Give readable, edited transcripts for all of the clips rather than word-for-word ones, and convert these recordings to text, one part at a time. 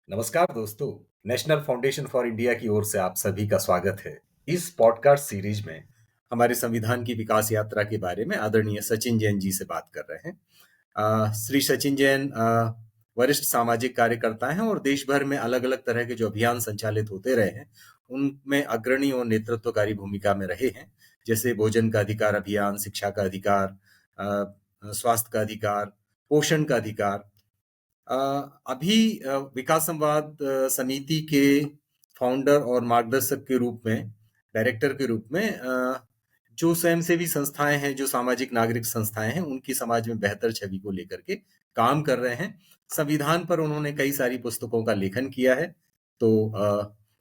नमस्कार दोस्तों। National foundation for India की ओर से आप सभी का स्वागत है। इस पॉडकास्ट सीरीज में हमारे संविधान की विकास यात्रा के बारे में आदरणीय सचिन जैन जी से बात कर रहे हैं। श्री सचिन जैन वरिष्ठ सामाजिक कार्यकर्ता हैं और देश भर में अलग अलग तरह के जो अभियान संचालित होते रहे हैं उनमें अग्रणी और नेतृत्वकारी भूमिका में रहे हैं। जैसे भोजन का अधिकार अभियान, शिक्षा का अधिकार, स्वास्थ्य का अधिकार, पोषण का अधिकार। अ, अभी विकास संवाद समिति के फाउंडर और मार्गदर्शक के रूप में, डायरेक्टर के रूप में जो स्वयंसेवी संस्थाएं हैं, जो सामाजिक नागरिक संस्थाएं हैं, उनकी समाज में बेहतर छवि को लेकर के काम कर रहे हैं। संविधान पर उन्होंने कई सारी पुस्तकों का लेखन किया है। तो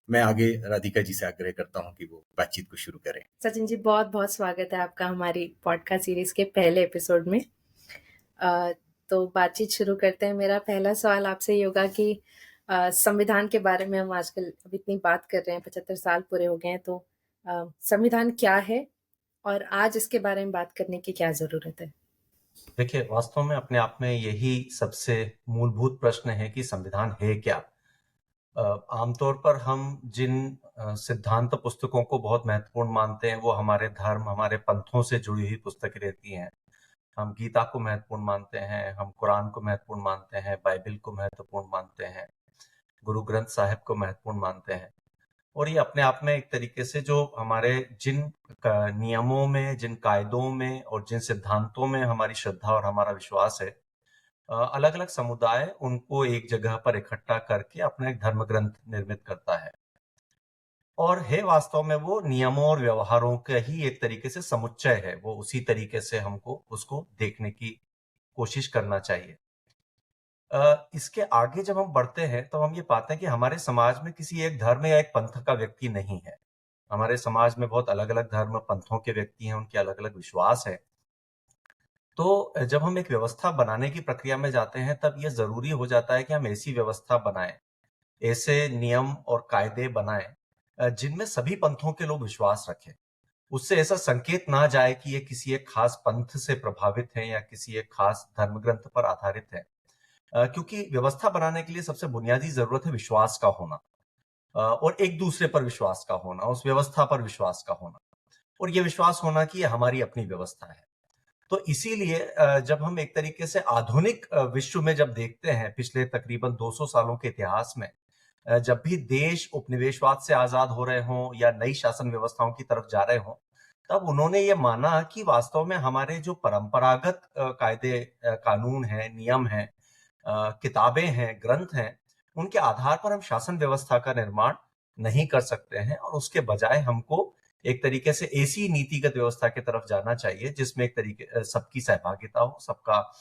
मैं आगे राधिका जी से आग्रह करता हूं कि वो बातचीत को शुरू करें। सचिन जी, बहुत बहुत स्वागत है आपका हमारी पॉडकास्ट सीरीज के पहले एपिसोड में। तो बातचीत शुरू करते हैं। मेरा पहला सवाल आपसे ये होगा कि संविधान के बारे में हम आजकल अब इतनी बात कर रहे हैं, 75 साल पूरे हो गए हैं, तो संविधान क्या है और आज इसके बारे में बात करने की क्या जरूरत है? देखिए, वास्तव में अपने आप में यही सबसे मूलभूत प्रश्न है कि संविधान है क्या। आमतौर पर हम जिन सिद्धांत पुस्तकों को बहुत महत्वपूर्ण मानते हैं वो हमारे धर्म, हमारे पंथों से जुड़ी हुई पुस्तकें रहती हैं। हम गीता को महत्वपूर्ण मानते हैं, हम कुरान को महत्वपूर्ण मानते हैं, बाइबल को महत्वपूर्ण मानते हैं, गुरु ग्रंथ साहिब को महत्वपूर्ण मानते हैं। और ये अपने आप में एक तरीके से जो हमारे जिन नियमों में, जिन कायदों में और जिन सिद्धांतों में हमारी श्रद्धा और हमारा विश्वास है, अलग अलग समुदाय उनको एक जगह पर इकट्ठा करके अपना एक धर्म ग्रंथ निर्मित करता है और है वास्तव में वो नियमों और व्यवहारों का ही एक तरीके से समुच्चय है। वो उसी तरीके से हमको उसको देखने की कोशिश करना चाहिए। इसके आगे जब हम बढ़ते हैं तो हम ये पाते हैं कि हमारे समाज में किसी एक धर्म या एक पंथ का व्यक्ति नहीं है। हमारे समाज में बहुत अलग अलग धर्म पंथों के व्यक्ति हैं, उनके अलग अलग विश्वास है। तो जब हम एक व्यवस्था बनाने की प्रक्रिया में जाते हैं तब ये जरूरी हो जाता है कि हम ऐसी व्यवस्था बनाएं, ऐसे नियम और कायदे बनाएं जिनमें सभी पंथों के लोग विश्वास रखें। उससे ऐसा संकेत ना जाए कि ये किसी एक खास पंथ से प्रभावित है या किसी एक खास धर्म ग्रंथ पर आधारित है। क्योंकि व्यवस्था बनाने के लिए सबसे बुनियादी जरूरत है विश्वास का होना, और एक दूसरे पर विश्वास का होना, उस व्यवस्था पर विश्वास का होना, और ये विश्वास होना कि ये हमारी अपनी व्यवस्था है। तो इसीलिए जब हम एक तरीके से आधुनिक विश्व में जब देखते हैं पिछले तकरीबन 200 सालों के इतिहास में, जब भी देश उपनिवेशवाद से आजाद हो रहे हों या नई शासन व्यवस्थाओं की तरफ जा रहे हों, तब उन्होंने ये माना कि वास्तव में हमारे जो परंपरागत कायदे, कानून हैं, नियम हैं, किताबें हैं, ग्रंथ हैं, उनके आधार पर हम शासन व्यवस्था का निर्माण नहीं कर सकते हैं और उसके बजाय हमको एक तरीके से ऐसी नीतिगत व्यवस्था की तरफ जाना चाहिए जिसमें एक तरीके सबकी सहभागिता हो, सबका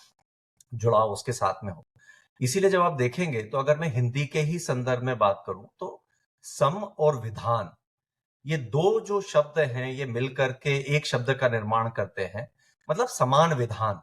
जुड़ाव उसके साथ में हो। इसीलिए जब आप देखेंगे तो अगर मैं हिंदी के ही संदर्भ में बात करूं तो सम और विधान, ये दो जो शब्द हैं ये मिलकर के एक शब्द का निर्माण करते हैं, मतलब समान विधान।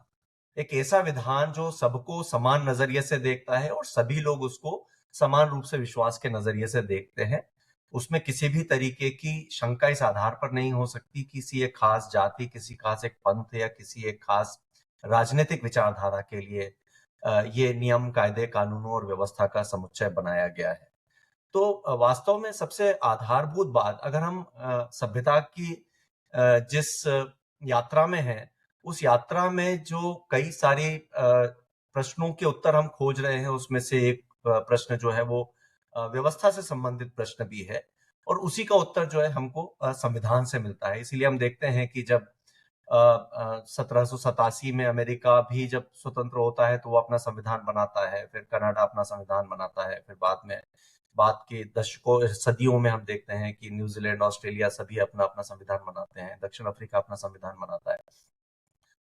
एक ऐसा विधान जो सबको समान नजरिए से देखता है और सभी लोग उसको समान रूप से विश्वास के नजरिए से देखते हैं। उसमें किसी भी तरीके की शंका इस आधार पर नहीं हो सकती किसी एक खास जाति, किसी खास एक पंथ या किसी एक खास राजनीतिक विचारधारा के लिए ये नियम, कायदे, कानूनों और व्यवस्था का समुच्चय बनाया गया है। तो वास्तव में सबसे आधारभूत बात, अगर हम सभ्यता की जिस यात्रा में हैं, उस यात्रा में जो कई सारे प्रश्नों के उत्तर हम खोज रहे हैं, उसमें से एक प्रश्न जो है वो व्यवस्था से संबंधित प्रश्न भी है और उसी का उत्तर जो है हमको संविधान से मिलता है। इसीलिए हम देखते हैं कि जब 1787 में अमेरिका भी जब स्वतंत्र होता है तो वो अपना संविधान बनाता है, फिर कनाडा अपना संविधान बनाता है, फिर बाद के दशकों, सदियों में हम देखते हैं कि न्यूजीलैंड, ऑस्ट्रेलिया सभी अपना अपना संविधान बनाते हैं, दक्षिण अफ्रीका अपना संविधान बनाता है।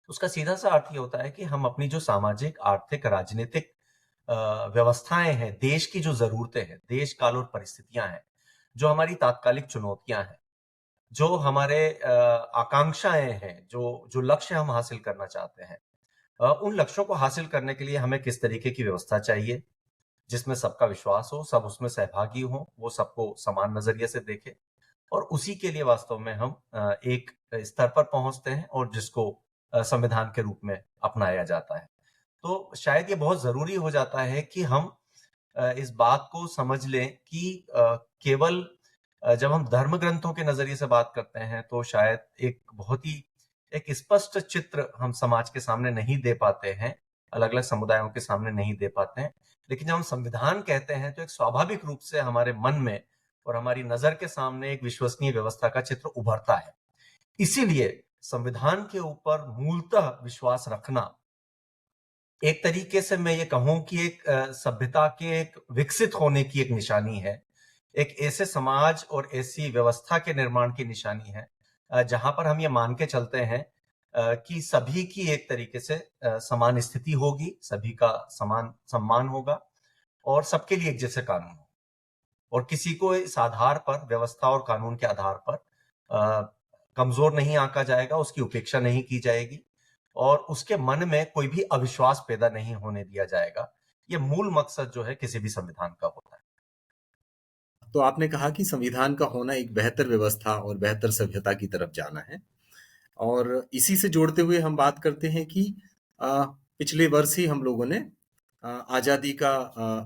उसका सीधा सा अर्थ ये होता है कि हम अपनी जो सामाजिक, आर्थिक, राजनीतिक व्यवस्थाएं हैं, देश की जो जरूरतें हैं, देश काल और परिस्थितियां हैं, जो हमारी तात्कालिक चुनौतियां हैं, जो हमारे आकांक्षाएं हैं, जो जो लक्ष्य हम हासिल करना चाहते हैं, उन लक्ष्यों को हासिल करने के लिए हमें किस तरीके की व्यवस्था चाहिए जिसमें सबका विश्वास हो, सब उसमें सहभागी हो, वो सबको समान नजरिए से देखे, और उसी के लिए वास्तव में हम एक स्तर पर पहुंचते हैं और जिसको संविधान के रूप में अपनाया जाता है। तो शायद ये बहुत जरूरी हो जाता है कि हम इस बात को समझ लें कि केवल जब हम धर्म ग्रंथों के नजरिए से बात करते हैं तो शायद एक बहुत ही एक स्पष्ट चित्र हम समाज के सामने नहीं दे पाते हैं, अलग अलग समुदायों के सामने नहीं दे पाते हैं। लेकिन जब हम संविधान कहते हैं तो एक स्वाभाविक रूप से हमारे मन में और हमारी नजर के सामने एक विश्वसनीय व्यवस्था का चित्र उभरता है। इसीलिए संविधान के ऊपर मूलतः विश्वास रखना एक तरीके से मैं ये कहूं कि एक सभ्यता के एक विकसित होने की एक निशानी है, एक ऐसे समाज और ऐसी व्यवस्था के निर्माण की निशानी है जहां पर हम ये मान के चलते हैं कि सभी की एक तरीके से समान स्थिति होगी, सभी का समान सम्मान होगा और सबके लिए एक जैसे कानून हो, और किसी को इस आधार पर, व्यवस्था और कानून के आधार पर कमजोर नहीं आंका जाएगा, उसकी उपेक्षा नहीं की जाएगी और उसके मन में कोई भी अविश्वास पैदा नहीं होने दिया जाएगा। ये मूल मकसद जो है किसी भी संविधान का होता है। तो आपने कहा कि संविधान का होना एक बेहतर व्यवस्था और बेहतर सभ्यता की तरफ जाना है, और इसी से जोड़ते हुए हम बात करते हैं कि पिछले वर्ष ही हम लोगों ने आजादी का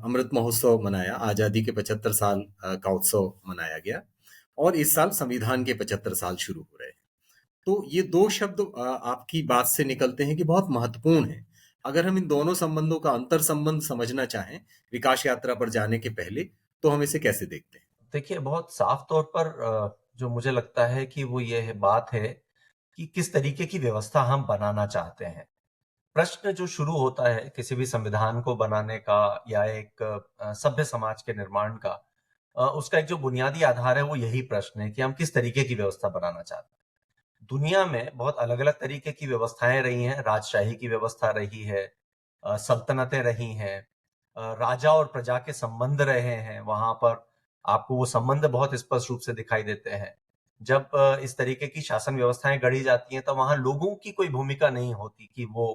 अमृत महोत्सव मनाया। आजादी के 75 साल का उत्सव मनाया गया और इस साल संविधान के 75 साल शुरू हो रहे हैं। तो ये दो शब्द आपकी बात से निकलते हैं कि बहुत महत्वपूर्ण है। अगर हम इन दोनों संबंधों का अंतर संबंध समझना चाहें विकास यात्रा पर जाने के पहले, तो हम इसे कैसे देखते हैं? देखिए, बहुत साफ तौर पर जो मुझे लगता है कि वो ये बात है कि किस तरीके की व्यवस्था हम बनाना चाहते हैं। प्रश्न जो शुरू होता है किसी भी संविधान को बनाने का या एक सभ्य समाज के निर्माण का, उसका एक जो बुनियादी आधार है वो यही प्रश्न है कि हम किस तरीके की व्यवस्था बनाना चाहते हैं। दुनिया में बहुत अलग अलग तरीके की व्यवस्थाएं रही हैं। राजशाही की व्यवस्था रही है, सल्तनतें रही हैं, राजा और प्रजा के संबंध रहे हैं। वहां पर आपको वो संबंध बहुत स्पष्ट रूप से दिखाई देते हैं। जब इस तरीके की शासन व्यवस्थाएं गढ़ी जाती हैं तो वहां लोगों की कोई भूमिका नहीं होती कि वो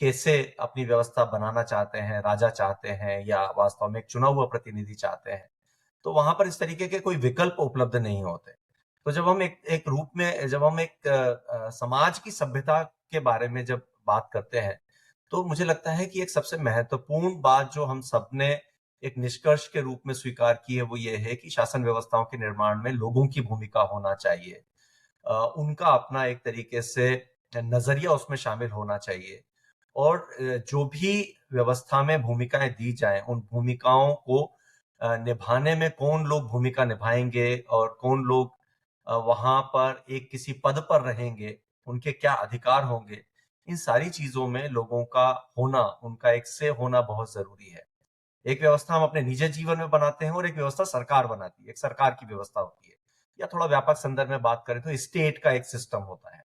कैसे अपनी व्यवस्था बनाना चाहते हैं, राजा चाहते हैं या वास्तव में एक चुना हुआ प्रतिनिधि चाहते हैं। तो वहां पर इस तरीके के कोई विकल्प उपलब्ध नहीं होते। तो जब हम एक एक रूप में जब हम एक समाज की सभ्यता के बारे में जब बात करते हैं, तो मुझे लगता है कि एक सबसे महत्वपूर्ण बात जो हम सबने एक निष्कर्ष के रूप में स्वीकार की है वो ये है कि शासन व्यवस्थाओं के निर्माण में लोगों की भूमिका होना चाहिए। उनका अपना एक तरीके से नजरिया उसमें शामिल होना चाहिए और जो भी व्यवस्था में भूमिकाएं दी जाएं, उन भूमिकाओं को निभाने में कौन लोग भूमिका निभाएंगे और कौन लोग वहां पर एक किसी पद पर रहेंगे, उनके क्या अधिकार होंगे, इन सारी चीजों में लोगों का होना, उनका एक से होना बहुत जरूरी है। एक व्यवस्था हम अपने निजी जीवन में बनाते हैं और एक व्यवस्था सरकार बनाती है, एक सरकार की व्यवस्था होती है, या थोड़ा व्यापक संदर्भ में बात करें तो स्टेट का एक सिस्टम होता है।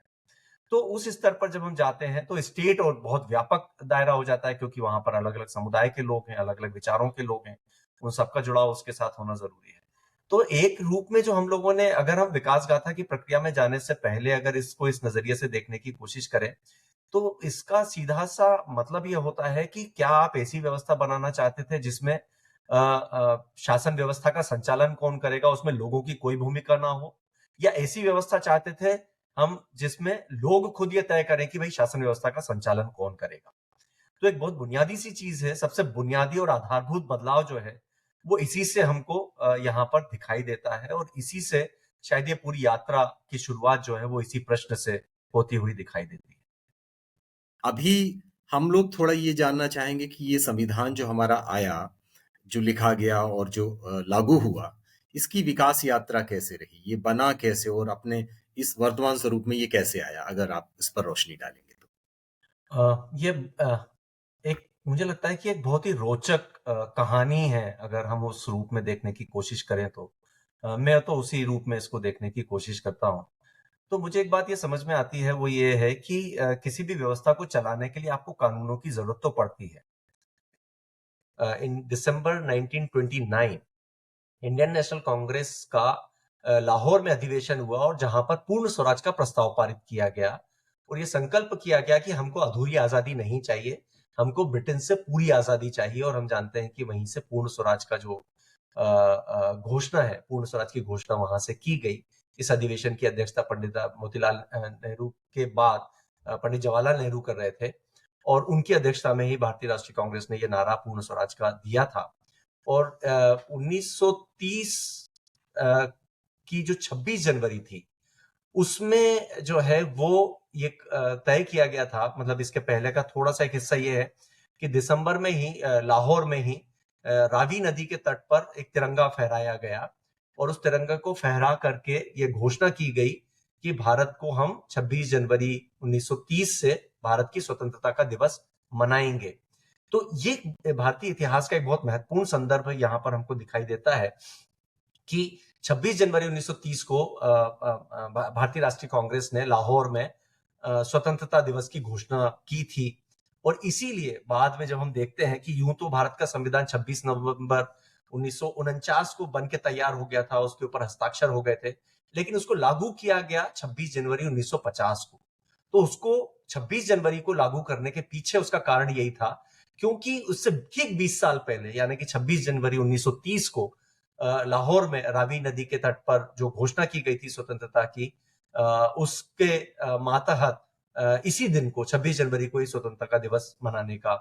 तो उस स्तर पर जब हम जाते हैं तो स्टेट और बहुत व्यापक दायरा हो जाता है, क्योंकि वहां पर अलग अलग समुदाय के लोग हैं, अलग अलग विचारों के लोग हैं, उन सबका जुड़ाव उसके साथ होना जरूरी है। तो एक रूप में जो हम लोगों ने, अगर हम विकास गाथा की प्रक्रिया में जाने से पहले अगर इसको इस नजरिए से देखने की कोशिश करें, तो इसका सीधा सा मतलब यह होता है कि क्या आप ऐसी व्यवस्था बनाना चाहते थे जिसमें शासन व्यवस्था का संचालन कौन करेगा, उसमें लोगों की कोई भूमिका ना हो, या ऐसी व्यवस्था चाहते थे हम जिसमें लोग खुद ये तय करें कि भाई शासन व्यवस्था का संचालन कौन करेगा। तो एक बहुत बुनियादी सी चीज है, सबसे बुनियादी और आधारभूत बदलाव जो है वो इसी से हमको यहाँ पर दिखाई देता है और इसी से शायद ये पूरी यात्रा की शुरुआत जो है वो इसी प्रश्न से होती हुई दिखाई देती है। अभी हम लोग थोड़ा ये जानना चाहेंगे कि ये संविधान जो हमारा आया, जो लिखा गया और जो लागू हुआ, इसकी विकास यात्रा कैसे रही? ये बना कैसे और अपने इस वर्तमान स्वरूप में ये कैसे आया? अगर आप इस पर रोशनी डालेंगे तो। ये एक, मुझे लगता है कि एक बहुत ही रोचक कहानी है अगर हम उस रूप में देखने की कोशिश करें तो। मैं तो उसी रूप में इसको देखने की कोशिश करता हूँ। तो मुझे एक बात ये समझ में आती है, वो ये है कि किसी भी व्यवस्था को चलाने के लिए आपको कानूनों की जरूरत तो पड़ती है। इन दिसंबर 1929 इंडियन नेशनल कांग्रेस का लाहौर में अधिवेशन हुआ और जहां पर पूर्ण स्वराज का प्रस्ताव पारित किया गया और ये संकल्प किया गया कि हमको अधूरी आजादी नहीं चाहिए, हमको ब्रिटेन से पूरी आजादी चाहिए। और हम जानते हैं कि वहीं से पूर्ण स्वराज का जो घोषणा है, पूर्ण स्वराज की घोषणा वहां से की गई। इस अधिवेशन की अध्यक्षता पंडित मोतीलाल नेहरू के बाद पंडित जवाहरलाल नेहरू कर रहे थे और उनकी अध्यक्षता में ही भारतीय राष्ट्रीय कांग्रेस ने यह नारा पूर्ण स्वराज का दिया था। और 1930 की जो 26 जनवरी थी, उसमें जो है वो ये तय किया गया था, मतलब इसके पहले का थोड़ा सा एक हिस्सा ये है कि दिसंबर में ही लाहौर में ही रावी नदी के तट पर एक तिरंगा फहराया गया और उस तिरंगा को फहरा करके ये घोषणा की गई कि भारत को हम 26 जनवरी 1930 से भारत की स्वतंत्रता का दिवस मनाएंगे। तो ये भारतीय इतिहास का एक बहुत महत्वपूर्ण संदर्भ यहाँ पर हमको दिखाई देता है कि 26 जनवरी 1930 को भारतीय राष्ट्रीय कांग्रेस ने लाहौर में स्वतंत्रता दिवस की घोषणा की थी। और इसीलिए बाद में जब हम देखते हैं कि यूं तो भारत का संविधान 26 नवंबर 1949 को बन के तैयार हो गया था, उसके ऊपर हस्ताक्षर हो गए थे, लेकिन उसको लागू किया गया 26 जनवरी 1950 को। तो उसको 26 जनवरी को लागू करने के पीछे उसका कारण यही था क्योंकि उससे ठीक 20 साल पहले यानी कि 26 जनवरी 1930 को लाहौर में रावी नदी के तट पर जो घोषणा की गई थी स्वतंत्रता की, उसके मातहत इसी दिन को 26 जनवरी को ही स्वतंत्रता का दिवस मनाने का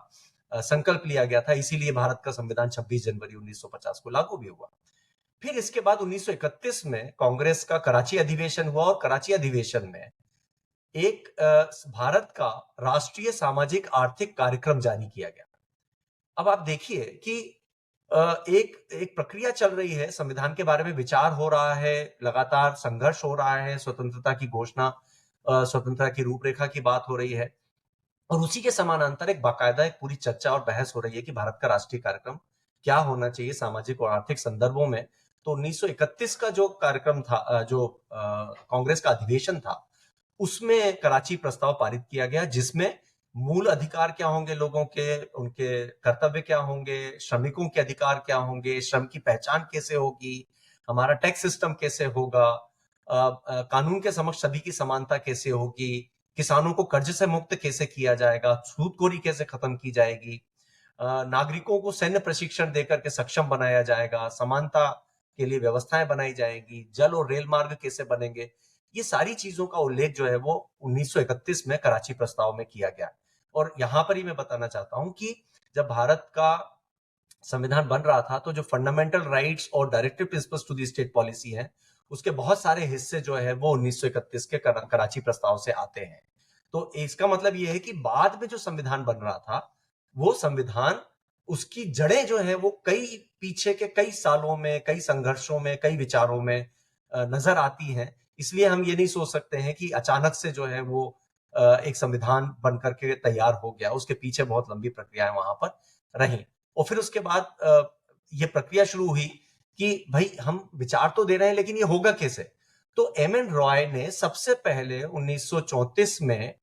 संकल्प लिया गया था। इसीलिए भारत का संविधान 26 जनवरी 1950 को लागू भी हुआ। फिर इसके बाद 1931 में कांग्रेस का कराची अधिवेशन हुआ और कराची अधिवेशन में एक भारत का राष्ट्रीय सामाजिक आर्थिक कार्यक्रम जारी किया गया। अब आप देखिए कि एक प्रक्रिया चल रही है, संविधान के बारे में विचार हो रहा है, लगातार संघर्ष हो रहा है, स्वतंत्रता की घोषणा, स्वतंत्रता की रूपरेखा की बात हो रही है और उसी के समानांतर एक बाकायदा एक पूरी चर्चा और बहस हो रही है कि भारत का राष्ट्रीय कार्यक्रम क्या होना चाहिए सामाजिक और आर्थिक संदर्भों में। तो 1931 का जो कार्यक्रम था, जो कांग्रेस का अधिवेशन था, उसमें कराची प्रस्ताव पारित किया गया जिसमें मूल अधिकार क्या होंगे लोगों के, उनके कर्तव्य क्या होंगे, श्रमिकों के अधिकार क्या होंगे, श्रम की पहचान कैसे होगी, हमारा टैक्स सिस्टम कैसे होगा, कानून के समक्ष सभी की समानता कैसे होगी, किसानों को कर्ज से मुक्त कैसे किया जाएगा, सूदखोरी कैसे खत्म की जाएगी, नागरिकों को सैन्य प्रशिक्षण देकर के सक्षम बनाया जाएगा, समानता के लिए व्यवस्थाएं बनाई जाएंगी, जल और रेल मार्ग कैसे बनेंगे। ये सारी चीजों का उल्लेख जो है वो 1931 में कराची प्रस्ताव में किया गया। और यहां पर ही मैं बताना चाहता हूं कि जब भारत का संविधान बन रहा था तो जो फंडामेंटल राइट्स और directive principles to the state policy है, उसके बहुत सारे हिस्से जो है वो 1931 के कराची प्रस्ताव से आते हैं। तो इसका मतलब ये है कि बाद में जो संविधान बन रहा था वो संविधान, उसकी जड़ें जो है वो कई पीछे के कई सालों में, कई संघर्षों में, कई विचारों में नजर आती हैं। इसलिए हम ये नहीं सोच सकते हैं कि अचानक से जो है वो एक संविधान बन करके तैयार हो गया। उसके पीछे बहुत लंबी प्रक्रियाएं वहां पर रही और फिर उसके बाद ये प्रक्रिया शुरू हुई कि भाई हम विचार तो दे रहे हैं लेकिन ये होगा कैसे। तो एम एन रॉय ने सबसे पहले 1934 में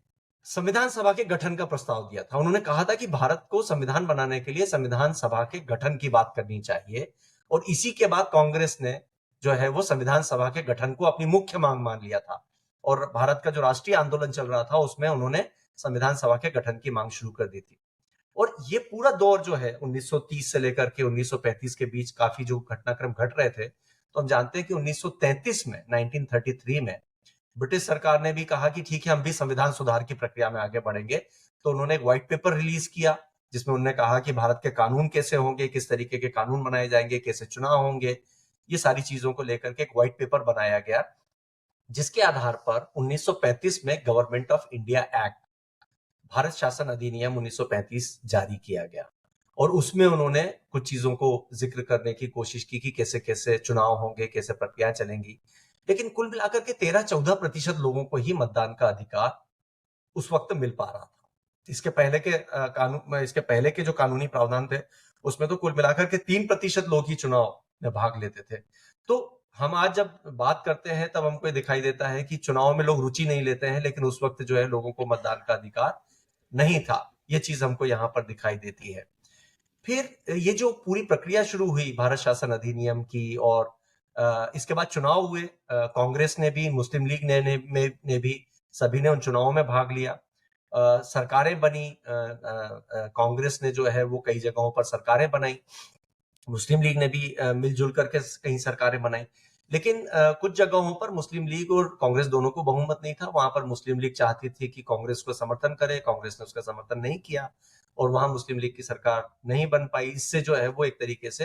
संविधान सभा के गठन का प्रस्ताव दिया था। उन्होंने कहा था कि भारत को संविधान बनाने के लिए संविधान सभा के गठन की बात करनी चाहिए और इसी के बाद कांग्रेस ने जो है वो संविधान सभा के गठन को अपनी मुख्य मांग मान लिया था और भारत का जो राष्ट्रीय आंदोलन चल रहा था उसमें उन्होंने संविधान सभा के गठन की मांग शुरू कर दी थी। और ये पूरा दौर जो है 1930 से लेकर के 1935 के बीच काफी जो घटनाक्रम घट रहे थे, तो हम जानते हैं कि 1933 में 1933 में ब्रिटिश सरकार ने भी कहा कि ठीक है हम भी संविधान सुधार की प्रक्रिया में आगे बढ़ेंगे। तो उन्होंने एक व्हाइट पेपर रिलीज किया जिसमें उन्होंने कहा कि भारत के कानून कैसे होंगे, किस तरीके के कानून बनाए जाएंगे, कैसे चुनाव होंगे, ये सारी चीजों को लेकर के एक व्हाइट पेपर बनाया गया जिसके आधार पर 1935 में government of India act, Bharat शासन अधिनियम 1935 जारी किया गया और उसमें उन्होंने कुछ चीजों को जिक्र करने की कोशिश की कि कैसे कैसे चुनाव होंगे, कैसे प्रक्रियाएं चलेंगी। लेकिन कुल मिलाकर के 13-14% लोगों को ही मतदान का अधिकार उस वक्त मिल पा रहा था। इसके पहले के जो कानूनी प्रावधान थे उसमें तो कुल मिलाकर के 3% लोग ही चुनाव में भाग लेते थे। तो हम आज जब बात करते हैं तब हमको ये दिखाई देता है कि चुनाव में लोग रुचि नहीं लेते हैं, लेकिन उस वक्त जो है लोगों को मतदान का अधिकार नहीं था। ये चीज हमको यहाँ पर दिखाई देती है। फिर ये जो पूरी प्रक्रिया शुरू हुई भारत शासन अधिनियम की और इसके बाद चुनाव हुए, कांग्रेस ने भी, मुस्लिम लीग ने भी, सभी ने उन चुनावों में भाग लिया। सरकारें बनी, कांग्रेस ने जो है वो कई जगहों पर सरकारें बनाई, मुस्लिम लीग ने भी मिलजुल करके कई सरकारें बनाई। लेकिन कुछ जगहों पर मुस्लिम लीग और कांग्रेस दोनों को बहुमत नहीं था। वहां पर मुस्लिम लीग चाहती थी कि कांग्रेस को समर्थन करे, कांग्रेस ने उसका समर्थन नहीं किया और वहां मुस्लिम लीग की सरकार नहीं बन पाई। इससे जो है वो एक तरीके से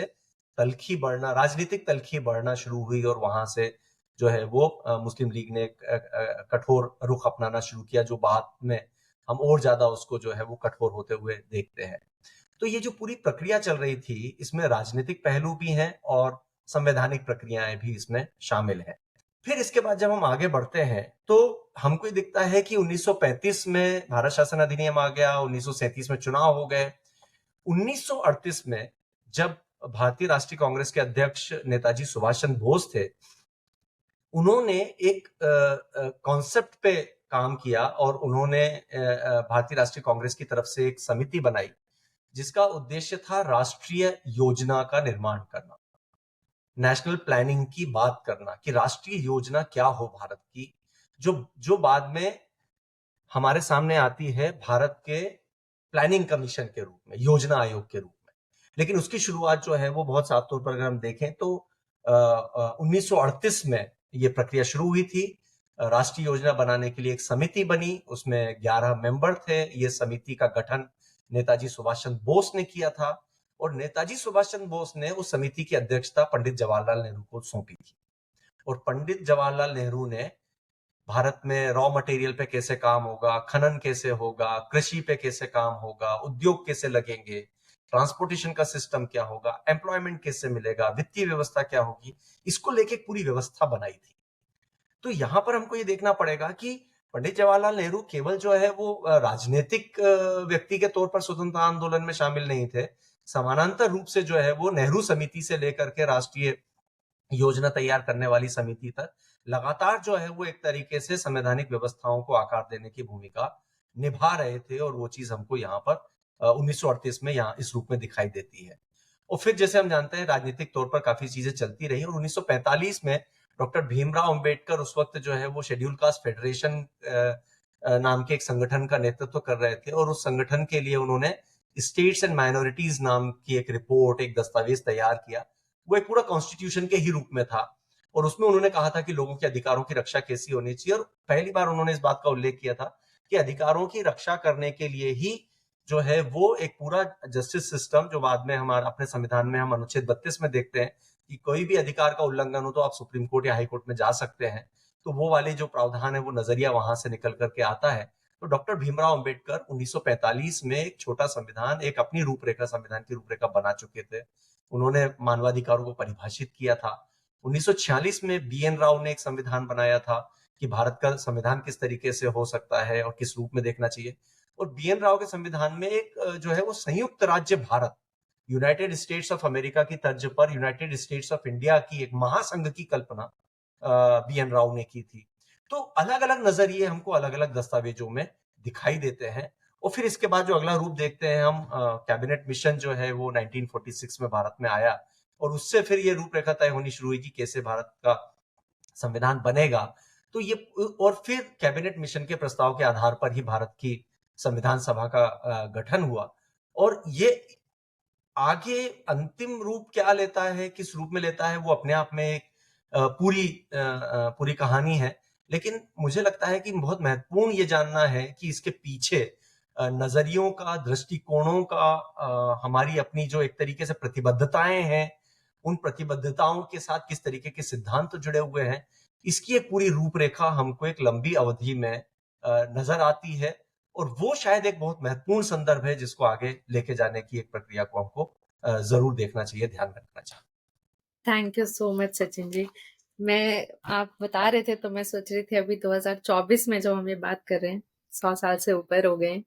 राजनीतिक तल्खी बढ़ना शुरू हुई और वहां से जो है वो मुस्लिम लीग ने कठोर रुख अपनाना शुरू किया, जो बाद में हम और ज्यादा उसको जो है वो कठोर होते हुए देखते हैं। तो ये जो पूरी प्रक्रिया चल रही थी, इसमें राजनीतिक पहलू भी हैं और संवैधानिक प्रक्रियाएं भी इसमें शामिल हैं। फिर इसके बाद जब हम आगे बढ़ते हैं तो हमको ये दिखता है कि 1935 में भारत शासन अधिनियम आ गया, 1937 में चुनाव हो गए। 1938 में जब भारतीय राष्ट्रीय कांग्रेस के अध्यक्ष नेताजी सुभाष चंद्र बोस थे, उन्होंने एक कॉन्सेप्ट पे काम किया और उन्होंने भारतीय राष्ट्रीय कांग्रेस की तरफ से एक समिति बनाई जिसका उद्देश्य था राष्ट्रीय योजना का निर्माण करना, नेशनल प्लानिंग की बात करना कि राष्ट्रीय योजना क्या हो भारत की, जो बाद में हमारे सामने आती है भारत के प्लानिंग कमीशन के रूप में, योजना आयोग के रूप में। लेकिन उसकी शुरुआत जो है वो बहुत साफ तौर पर अगर हम देखें तो 1938 में ये प्रक्रिया शुरू हुई थी। राष्ट्रीय योजना बनाने के लिए एक समिति बनी, उसमें 11 मेंबर थे। ये समिति का गठन नेताजी सुभाष चंद्र बोस ने किया था और नेताजी सुभाष चंद्र बोस ने उस समिति की अध्यक्षता पंडित जवाहरलाल नेहरू को सौंपी थी। और पंडित जवाहरलाल नेहरू ने भारत में रॉ मटेरियल पे कैसे काम होगा, खनन कैसे होगा, कृषि पे कैसे काम होगा, उद्योग कैसे लगेंगे, ट्रांसपोर्टेशन का सिस्टम क्या होगा, एम्प्लॉयमेंट कैसे मिलेगा, वित्तीय व्यवस्था क्या होगी, इसको लेके पूरी व्यवस्था बनाई थी। तो यहां पर हमको ये देखना पड़ेगा कि पंडित जवाहरलाल नेहरू केवल जो है वो राजनीतिक व्यक्ति के तौर पर स्वतंत्रता आंदोलन में शामिल नहीं थे, समानांतर रूप से जो है वो नेहरू समिति से लेकर के राष्ट्रीय योजना तैयार करने वाली समिति तक लगातार जो है वो एक तरीके से संवैधानिक व्यवस्थाओं को आकार देने की भूमिका निभा रहे थे और वो चीज हमको यहाँ पर 1938 में यहाँ इस रूप में दिखाई देती है। और फिर जैसे हम जानते हैं राजनीतिक तौर पर काफी चीजें चलती रही और 1945 में डॉक्टर भीमराव अंबेडकर उस वक्त जो है वो शेड्यूल कास्ट फेडरेशन नाम के एक संगठन का नेतृत्व कर रहे थे और उस संगठन के लिए उन्होंने स्टेट्स एंड माइनॉरिटीज नाम की एक रिपोर्ट, एक दस्तावेज तैयार किया। वो एक पूरा कॉन्स्टिट्यूशन के ही रूप में था और उसमें उन्होंने कहा था कि लोगों के अधिकारों की रक्षा कैसी होनी चाहिए और पहली बार उन्होंने इस बात का उल्लेख किया था कि अधिकारों की रक्षा करने के लिए ही जो है वो एक पूरा जस्टिस सिस्टम, जो बाद में हमारा अपने संविधान में हम अनुच्छेद 32 में देखते हैं कि कोई भी अधिकार का उल्लंघन हो तो आप सुप्रीम कोर्ट या हाई कोर्ट में जा सकते हैं, तो वो वाले जो प्रावधान है वो नजरिया वहां से निकल करके आता है। तो डॉक्टर भीमराव अंबेडकर 1945 में एक छोटा संविधान, एक अपनी रूपरेखा, संविधान की रूपरेखा बना चुके थे। उन्होंने मानवाधिकारों को परिभाषित किया था। 1946 में बी.एन. राव ने एक संविधान बनाया था कि भारत का संविधान किस तरीके से हो सकता है और किस रूप में देखना चाहिए। और बी.एन. राव के संविधान में एक जो है वो संयुक्त राज्य Bharat, United states of America की तर्ज पर यूनाइटेड स्टेट्स ऑफ इंडिया की एक महासंघ की कल्पना बी.एन. राव ने की थी। तो अलग अलग नजरिए हमको अलग अलग दस्तावेजों में दिखाई देते हैं। और फिर इसके बाद जो अगला रूप देखते हैं हम, कैबिनेट मिशन जो है वो 1946 में भारत में आया और उससे फिर ये रूपरेखा तय होनी शुरू हुई कि कैसे भारत का संविधान बनेगा। तो ये, और फिर कैबिनेट मिशन के प्रस्ताव के आधार पर ही भारत की संविधान सभा का गठन हुआ। और ये आगे अंतिम रूप क्या लेता है, किस रूप में लेता है, वो अपने आप में एक पूरी कहानी है। लेकिन मुझे लगता है कि बहुत महत्वपूर्ण ये जानना है कि इसके पीछे नजरियों का, दृष्टिकोणों का, हमारी अपनी जो एक तरीके से प्रतिबद्धताएं हैं, उन प्रतिबद्धताओं के साथ किस तरीके के सिद्धांत जुड़े हुए हैं, इसकी एक पूरी रूपरेखा हमको एक लंबी अवधि में नजर आती है। और वो शायद एक बहुत महत्वपूर्ण संदर्भ है जिसको आगे लेके जाने की एक प्रक्रिया को हमको जरूर देखना चाहिए, ध्यान रखना चाहिए। Thank you so much Sachin ji. आप बता रहे थे तो मैं सोच रही थी अभी 2024 में जो हम ये बात कर रहे हैं, 100 साल से ऊपर हो गए,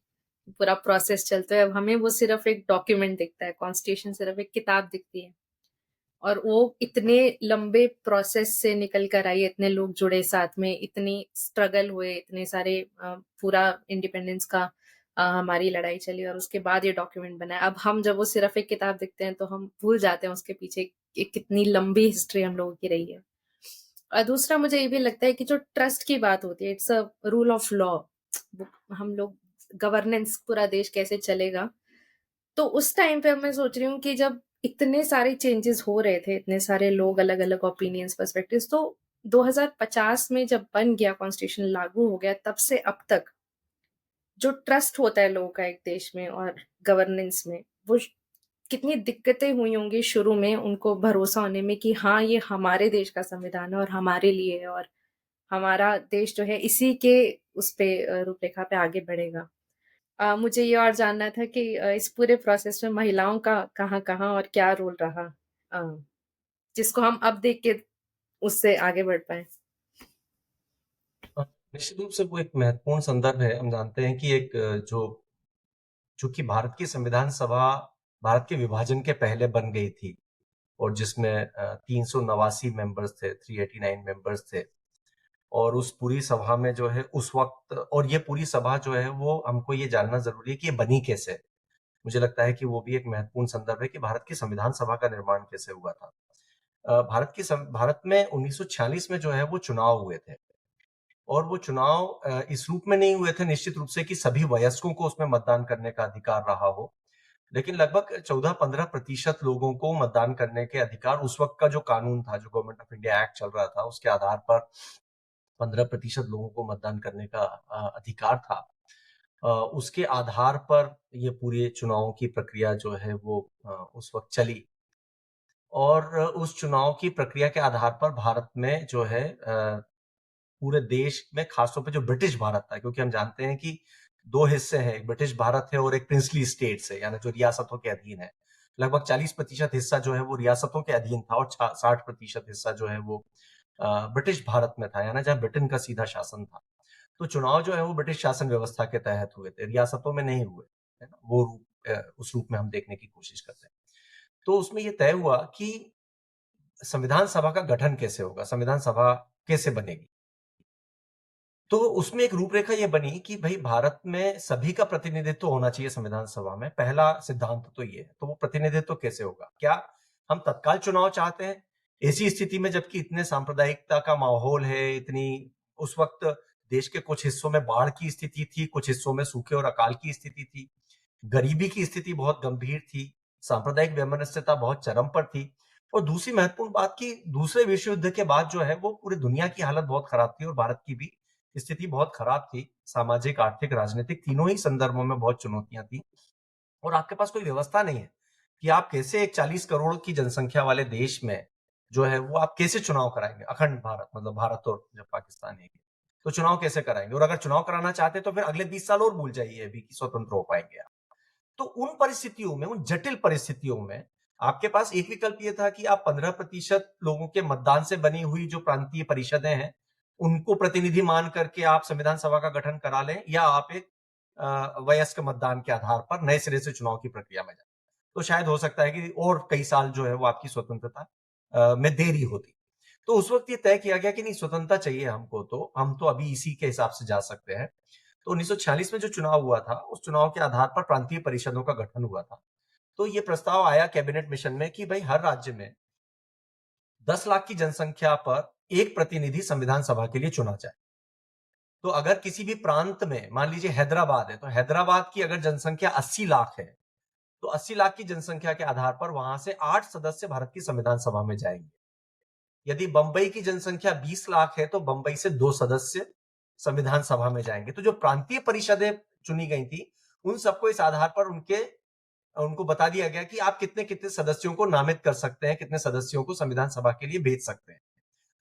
पूरा प्रोसेस चलता है। अब हमें वो सिर्फ एक डॉक्यूमेंट दिखता है, कॉन्स्टिट्यूशन सिर्फ एक किताब दिखती है और वो इतने लंबे प्रोसेस से निकल कर आई, इतने लोग जुड़े साथ में, इतनी स्ट्रगल हुए, इतने सारे पूरा इंडिपेंडेंस का हमारी लड़ाई चली और उसके बाद ये डॉक्यूमेंट बना है। अब हम जब वो सिर्फ एक किताब दिखते हैं तो हम भूल जाते हैं उसके पीछे कितनी लंबी हिस्ट्री हम लोगों की रही है। और दूसरा मुझे ये भी लगता है कि जो ट्रस्ट की बात होती है, it's a rule of law, हम लोग गवर्नेंस, पूरा देश कैसे चलेगा। तो उस टाइम पे मैं सोच रही हूँ कि जब इतने सारे चेंजेस हो रहे थे, इतने सारे लोग, अलग अलग ओपिनियंस, पर्सपेक्टिव्स, तो 2050 में जब बन गया, कॉन्स्टिट्यूशन लागू हो गया, तब से अब तक जो ट्रस्ट होता है लोगों का एक देश में और गवर्नेंस में, वो कितनी दिक्कतें हुई होंगी शुरू में उनको भरोसा होने में कि हाँ, ये हमारे देश का संविधान है और हमारे लिए है और हमारा देश जो है इसी के उस पे रूपरेखा पे आगे बढ़ेगा। मुझे ये और जानना था कि इस पूरे प्रोसेस में महिलाओं का कहाँ-कहाँ और क्या रोल रहा? अ, जिसको हम अब देख के उससे आगे बढ़ पाएँ? निश्चित रूप से वो एक महत्वपूर्ण संदर्भ है। हम जानते हैं कि एक जो चूँकि भारत की संविधान सभा भारत के विभाजन के पहले बन गई थी और जिसमें 389 मेंबर्स थे, 389 मेंबर्स थे। और उस पूरी सभा में जो है उस वक़्त और ये पूरी सभा जो है वो हमको ये जानना ज़रूरी है कि ये बनी कैसे? मुझे लगता है कि वो भी एक महत्वपूर्ण संदर्भ है कि भारत की संविधान सभा का निर्माण कैसे हुआ था। भारत में 1946 में जो है वो चुनाव हुए थे और वो चुनाव इस रूप में नहीं हुए थे निश्चित रूप से कि सभी वयस्कों को उसमें मतदान करने का अधिकार रहा हो। लेकिन लगभग 14-15% लोगों को मतदान करने के अधिकार उस वक़्त का जो कानून था, जो गवर्नमेंट ऑफ इंडिया एक्ट चल रहा था, उसके आधार पर 15% लोगों को मतदान करने का अधिकार था। उसके आधार पर ये पूरे चुनावों की प्रक्रिया जो है वो उस वक़्त चली और उस चुनाव की प्रक्रिया के आधार पर भारत में जो है पूरे देश में खासतौर पे जो ब्रिटिश भारत था क्योंकि हम जानते हैं कि 2 हिस्से हैं, एक ब्रिटिश भारत है और एक प्रिंसली स्टेट्स है, यानी जो रियासतों के अधीन है। लगभग 40% हिस्सा जो है वो रियासतों के अधीन था और 60% हिस्सा जो है वो ब्रिटिश भारत में था, यानी जहाँ ब्रिटेन का सीधा शासन था। तो चुनाव जो है वो ब्रिटिश शासन व्यवस्था के तहत हुए थे, रियासतों में नहीं हुए, है ना? वो उस रूप में हम देखने की कोशिश करते हैं। तो उसमें ये तय हुआ कि संविधान सभा का गठन कैसे होगा, संविधान सभा कैसे बनेगी? तो उसमें एक रूपरेखा ये बनी कि भई भारत में सभी का प्रतिनिधित्व होना चाहिए संविधान सभा में, पहला सिद्धांत तो ये है। तो वो प्रतिनिधित्व कैसे होगा? क्या हम तत्काल चुनाव चाहते हैं? ऐसी स्थिति में जबकि इतने सांप्रदायिकता का माहौल है, इतनी उस वक़्त देश के कुछ हिस्सों में बाढ़ की स्थिति थी, कुछ हिस्सों में सूखे और अकाल की स्थिति थी, गरीबी की स्थिति बहुत गंभीर थी, सांप्रदायिक वैमनस्यता बहुत चरम पर थी और दूसरी महत्वपूर्ण बात कि दूसरे विश्व युद्ध के बाद जो है वो पूरी दुनिया की हालत बहुत खराब थी और भारत की भी स्थिति बहुत खराब थी। सामाजिक, आर्थिक, राजनीतिक तीनों ही संदर्भों में बहुत चुनौतियाँ थी और आपके पास कोई व्यवस्था नहीं है कि आप कैसे एक 40 करोड़ की जनसंख्या वाले देश में जो है वो आप कैसे चुनाव कराएँगे? अखंड भारत मतलब भारत और जब पाकिस्तान है। तो चुनाव कैसे कराएँगे? और अगर चुनाव कराना चाहते हैं तो फिर अगले 20 साल और भूल जाइए अभी कि स्वतंत्र हो पाएँगे आप। तो उन परिस्थितियों में, उन जटिल परिस्थितियों में आपके पास एक विकल्प ये था कि आप 15% लोगों के मतदान से बनी हुई जो प्रांतीय परिषदें हैं, उनको प्रतिनिधि मान करके आप संविधान सभा का गठन करा लें या आप एक वयस्क मतदान के आधार पर नए सिरे से चुनाव की प्रक्रिया में जाएँ। तो शायद हो सकता है कि और कई साल जो है वो आपकी स्वतंत्रता में देरी होती। तो उस वक़्त ये तय किया गया कि नहीं स्वतंत्रता चाहिए हमको तो, हम तो अभी इसी के हिसाब से जा सकते हैं। तो 1946 में जो चुनाव हुआ था, उस चुनाव के आधार पर प्रांतीय परिषदों का गठन हुआ था। तो ये प्रस्ताव आया कैबिनेट मिशन में कि भई हर राज्य में 10 लाख की जनसंख्या पर एक प्रतिनिधि संविधान सभा के लिए चुना जाए। तो अगर किसी भी प्रांत में मान लीजिए हैदराबाद है, तो हैदराबाद की अगर जनसंख्या 80 लाख है, तो 80 लाख की जनसंख्या के आधार पर वहां से 8 सदस्य भारत की संविधान सभा में जाएंगे। यदि बंबई की जनसंख्या 20 लाख है, तो बंबई से 2 सदस्य संविधान सभा में जाएंगे। तो जो प्रांतीय परिषदें चुनी गई थी, उन सबको इस आधार पर उनको बता दिया गया कि आप कितने-कितने सदस्यों को नामित कर सकते हैं, कितने सदस्यों को संविधान सभा के लिए भेज सकते हैं।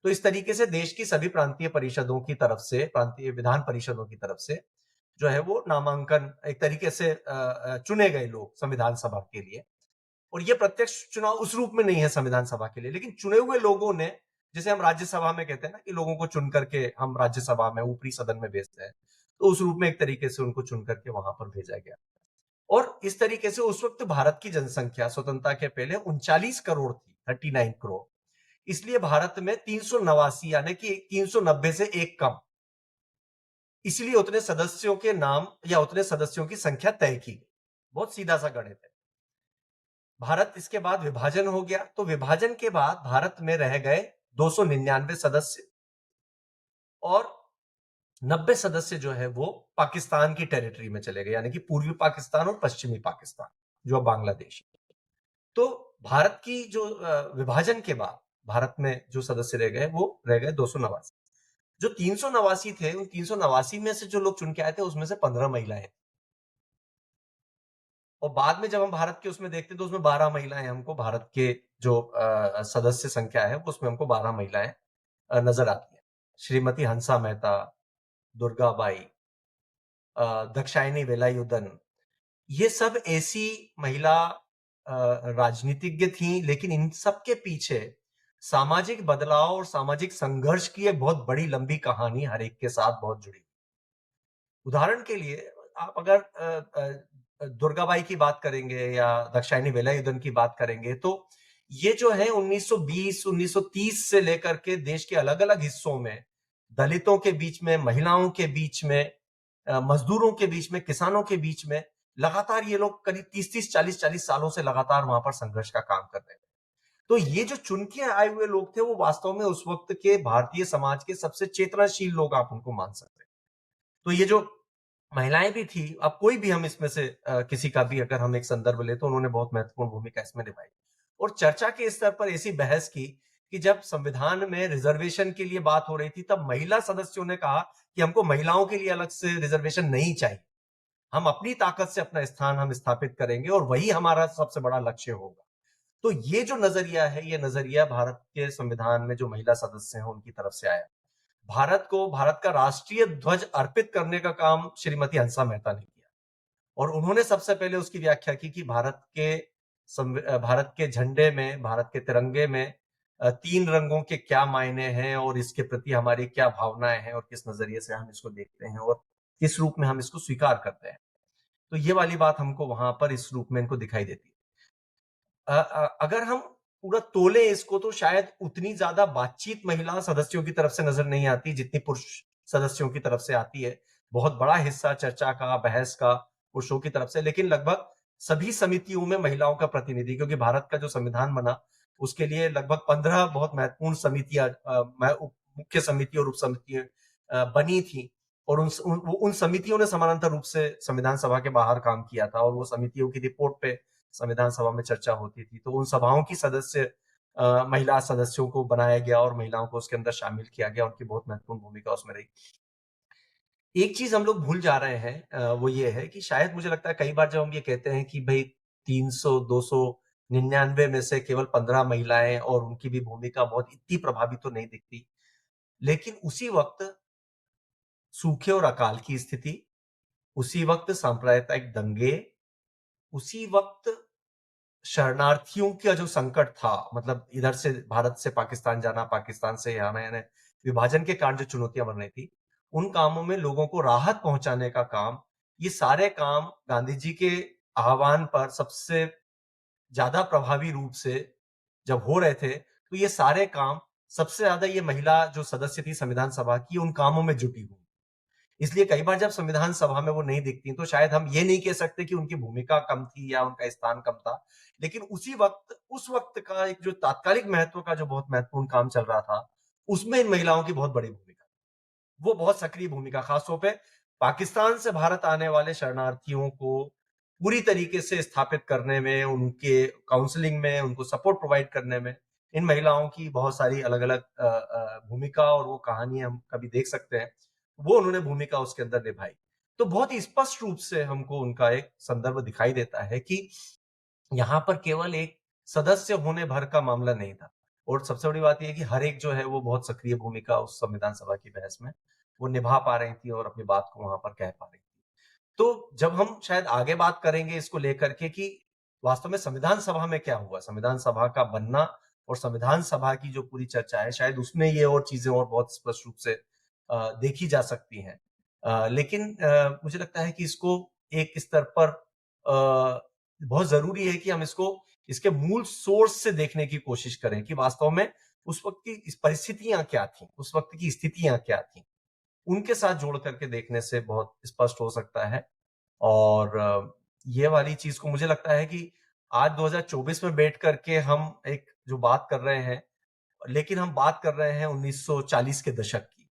तो इस तरीके से देश की सभी प्रांतीय परिषदों की तरफ से, प्रांतीय विधान परिषदों की तरफ से जो है वो नामांकन एक तरीके से चुने गए लोग संविधान सभा के लिए। और ये प्रत्यक्ष चुनाव उस रूप में नहीं है संविधान सभा के लिए, लेकिन चुने हुए लोगों ने, जैसे हम राज्यसभा में कहते हैं ना कि लोगों को चुन करके हम राज्यसभा में ऊपरी सदन में भेजते हैं, तो उस रूप में एक तरीके से उनको चुन करके वहां पर भेजा गया। और इस तरीके से उस वक्त भारत की जनसंख्या स्वतंत्रता के पहले 39 करोड़ थी, 39 करोड़। इसलिए भारत में 389 यानी कि 390 से एक कम, इसलिए उतने सदस्यों के नाम या उतने सदस्यों की संख्या तय की गई। बहुत सीधा सा गणित है। भारत इसके बाद विभाजन हो गया, तो विभाजन के बाद भारत में रह गए 299 सदस्य और 90 सदस्य जो है वो पाकिस्तान की टेरिटरी में चले गए, यानी कि पूर्वी पाकिस्तान और पश्चिमी पाकिस्तान जो अब बांग्लादेश है। तो भारत की जो विभाजन के बाद भारत में जो सदस्य रह गए वो रह गए 289। जो 389 थे, उन 389 में से जो लोग चुन के आए थे उसमें से 15 महिलाएं। और बाद में जब हम भारत के उसमें देखते हैं तो उसमें 12 महिलाएं, हमको भारत के जो सदस्य संख्या है उसमें हमको 12 महिलाएं नजर आती हैं। श्रीमती हंसा मेहता, दुर्गाबाई, दाक्षायणी वेलायुधन, ये सब ऐसी महिला राजनीतिज्ञ थी, लेकिन इन सब के पीछे सामाजिक बदलाव और सामाजिक संघर्ष की एक बहुत बड़ी लंबी कहानी हर एक के साथ बहुत जुड़ी। उदाहरण के लिए आप अगर दुर्गाबाई की बात करेंगे या दाक्षायणी वेलायुधन की बात करेंगे, तो ये जो है 1920 1930 से लेकर के देश के अलग-अलग हिस्सों में दलितों के बीच में, महिलाओं के बीच में, मजदूरों के बीच में, किसानों के बीच में लगातार ये लोग करीब 30-30 40-40 सालों से लगातार वहां पर संघर्ष का काम कर रहे थे। तो ये जो चुन के आए हुए लोग थे वो वास्तव में उस वक्त के भारतीय समाज के सबसे चेतनाशील लोग आप उनको मान सकते हैं। तो ये जो महिलाएं भी थी, अब कोई भी हम इसमें से किसी का भी अगर हम एक संदर्भ ले तो उन्होंने बहुत महत्वपूर्ण भूमिका इसमें निभाई। और चर्चा के स्तर पर ऐसी बहस की कि जब संविधान में रिजर्वेशन के लिए बात हो रही थी तब महिला सदस्यों ने कहा कि हमको महिलाओं के लिए अलग से रिजर्वेशन नहीं चाहिए, हम अपनी ताकत से अपना स्थान हम स्थापित करेंगे और वही हमारा सबसे बड़ा लक्ष्य होगा। तो ये जो नजरिया है, ये नजरिया भारत के संविधान में जो महिला सदस्य हैं उनकी तरफ से आया। भारत को भारत का राष्ट्रीय ध्वज अर्पित करने का काम श्रीमती हंसा मेहता ने किया और उन्होंने सबसे पहले उसकी व्याख्या की कि भारत के झंडे में, भारत के तिरंगे में 3 रंगों के क्या मायने हैं और इसके प्रति हमारी क्या भावनाएं हैं और किस नजरिए से हम इसको देखते हैं और किस रूप में हम इसको स्वीकार करते हैं। तो ये वाली बात हमको वहां पर इस रूप में इनको दिखाई देती है। अगर हम पूरा तोले इसको तो शायद उतनी ज्यादा बातचीत महिला सदस्यों की तरफ से नजर नहीं आती जितनी पुरुष सदस्यों की तरफ से आती है। बहुत बड़ा हिस्सा चर्चा का, बहस का पुरुषों की तरफ से, लेकिन लगभग सभी समितियों में महिलाओं का प्रतिनिधि, क्योंकि भारत का जो संविधान बना उसके लिए लगभग 15 बहुत महत्वपूर्ण समितियां, मुख्य समिति और उप समितियां बनी थी और उन समितियों ने समानांतर रूप से संविधान सभा के बाहर काम किया था और वो समितियों की रिपोर्ट पे संविधान सभा में चर्चा होती थी। तो उन सभाओं की सदस्य महिला सदस्यों को बनाया गया और महिलाओं को उसके अंदर शामिल किया गया, उनकी बहुत महत्वपूर्ण भूमिका उसमें रही। एक चीज हम लोग भूल जा रहे हैं, वो ये है कि शायद मुझे लगता है कई बार जब हम ये कहते हैं कि भाई 300 299 में से केवल 15 महिलाएं और उनकी भी भूमिका बहुत इतनी प्रभावी तो नहीं दिखती, लेकिन उसी वक्त सूखे और अकाल की स्थिति, उसी वक्त सांप्रदायिक दंगे, उसी वक्त शरणार्थियों का जो संकट था, मतलब इधर से भारत से पाकिस्तान जाना, पाकिस्तान से यहाँ आना, यानी विभाजन के कारण जो चुनौतियां बन रही थी, उन कामों में लोगों को राहत पहुंचाने का काम, ये सारे काम गांधी जी के आह्वान पर सबसे ज्यादा प्रभावी रूप से जब हो रहे थे, तो ये सारे काम सबसे ज्यादा ये महिला जो सदस्य थी संविधान सभा की उन कामों में जुटी हुई। इसलिए कई बार जब संविधान सभा में वो नहीं दिखती तो शायद हम ये नहीं कह सकते कि उनकी भूमिका कम थी या उनका स्थान कम था, लेकिन उस वक्त का एक जो तात्कालिक महत्व का जो बहुत महत्वपूर्ण काम चल रहा था, उसमें इन महिलाओं की बहुत बड़ी भूमिका, वो बहुत सक्रिय भूमिका, खासतौर पे पाकिस्तान से भारत आने वाले शरणार्थियों को पूरी तरीके से स्थापित करने में, उनके काउंसलिंग में, उनको सपोर्ट प्रोवाइड करने में इन महिलाओं की बहुत सारी अलग अलग भूमिका और वो कहानी हम कभी देख सकते हैं, वो उन्होंने भूमिका उसके अंदर निभाई। तो बहुत ही स्पष्ट रूप से हमको उनका एक संदर्भ दिखाई देता है कि यहाँ पर केवल एक सदस्य होने भर का मामला नहीं था और सबसे बड़ी बात यह है कि हर एक जो है वो बहुत सक्रिय भूमिका उस संविधान सभा की बहस में वो निभा पा रही थी और अपनी बात को वहां पर कह पा रही थी। तो जब हम शायद आगे बात करेंगे इसको लेकर के कि वास्तव में संविधान सभा में क्या हुआ, संविधान सभा का बनना और संविधान सभा की जो पूरी चर्चा है, शायद उसमें ये और चीजें और बहुत स्पष्ट रूप से देखी जा सकती हैं। लेकिन मुझे लगता है कि इसको एक स्तर पर बहुत जरूरी है कि हम इसको इसके मूल सोर्स से देखने की कोशिश करें कि वास्तव में उस वक्त की परिस्थितियां क्या थी, उस वक्त की स्थितियां क्या थी, उनके साथ जोड़ करके देखने से बहुत स्पष्ट हो सकता है। और ये वाली चीज को मुझे लगता है कि आज 2024 में बैठ करके हम एक जो बात कर रहे हैं, लेकिन हम बात कर रहे हैं 1940 के दशक की,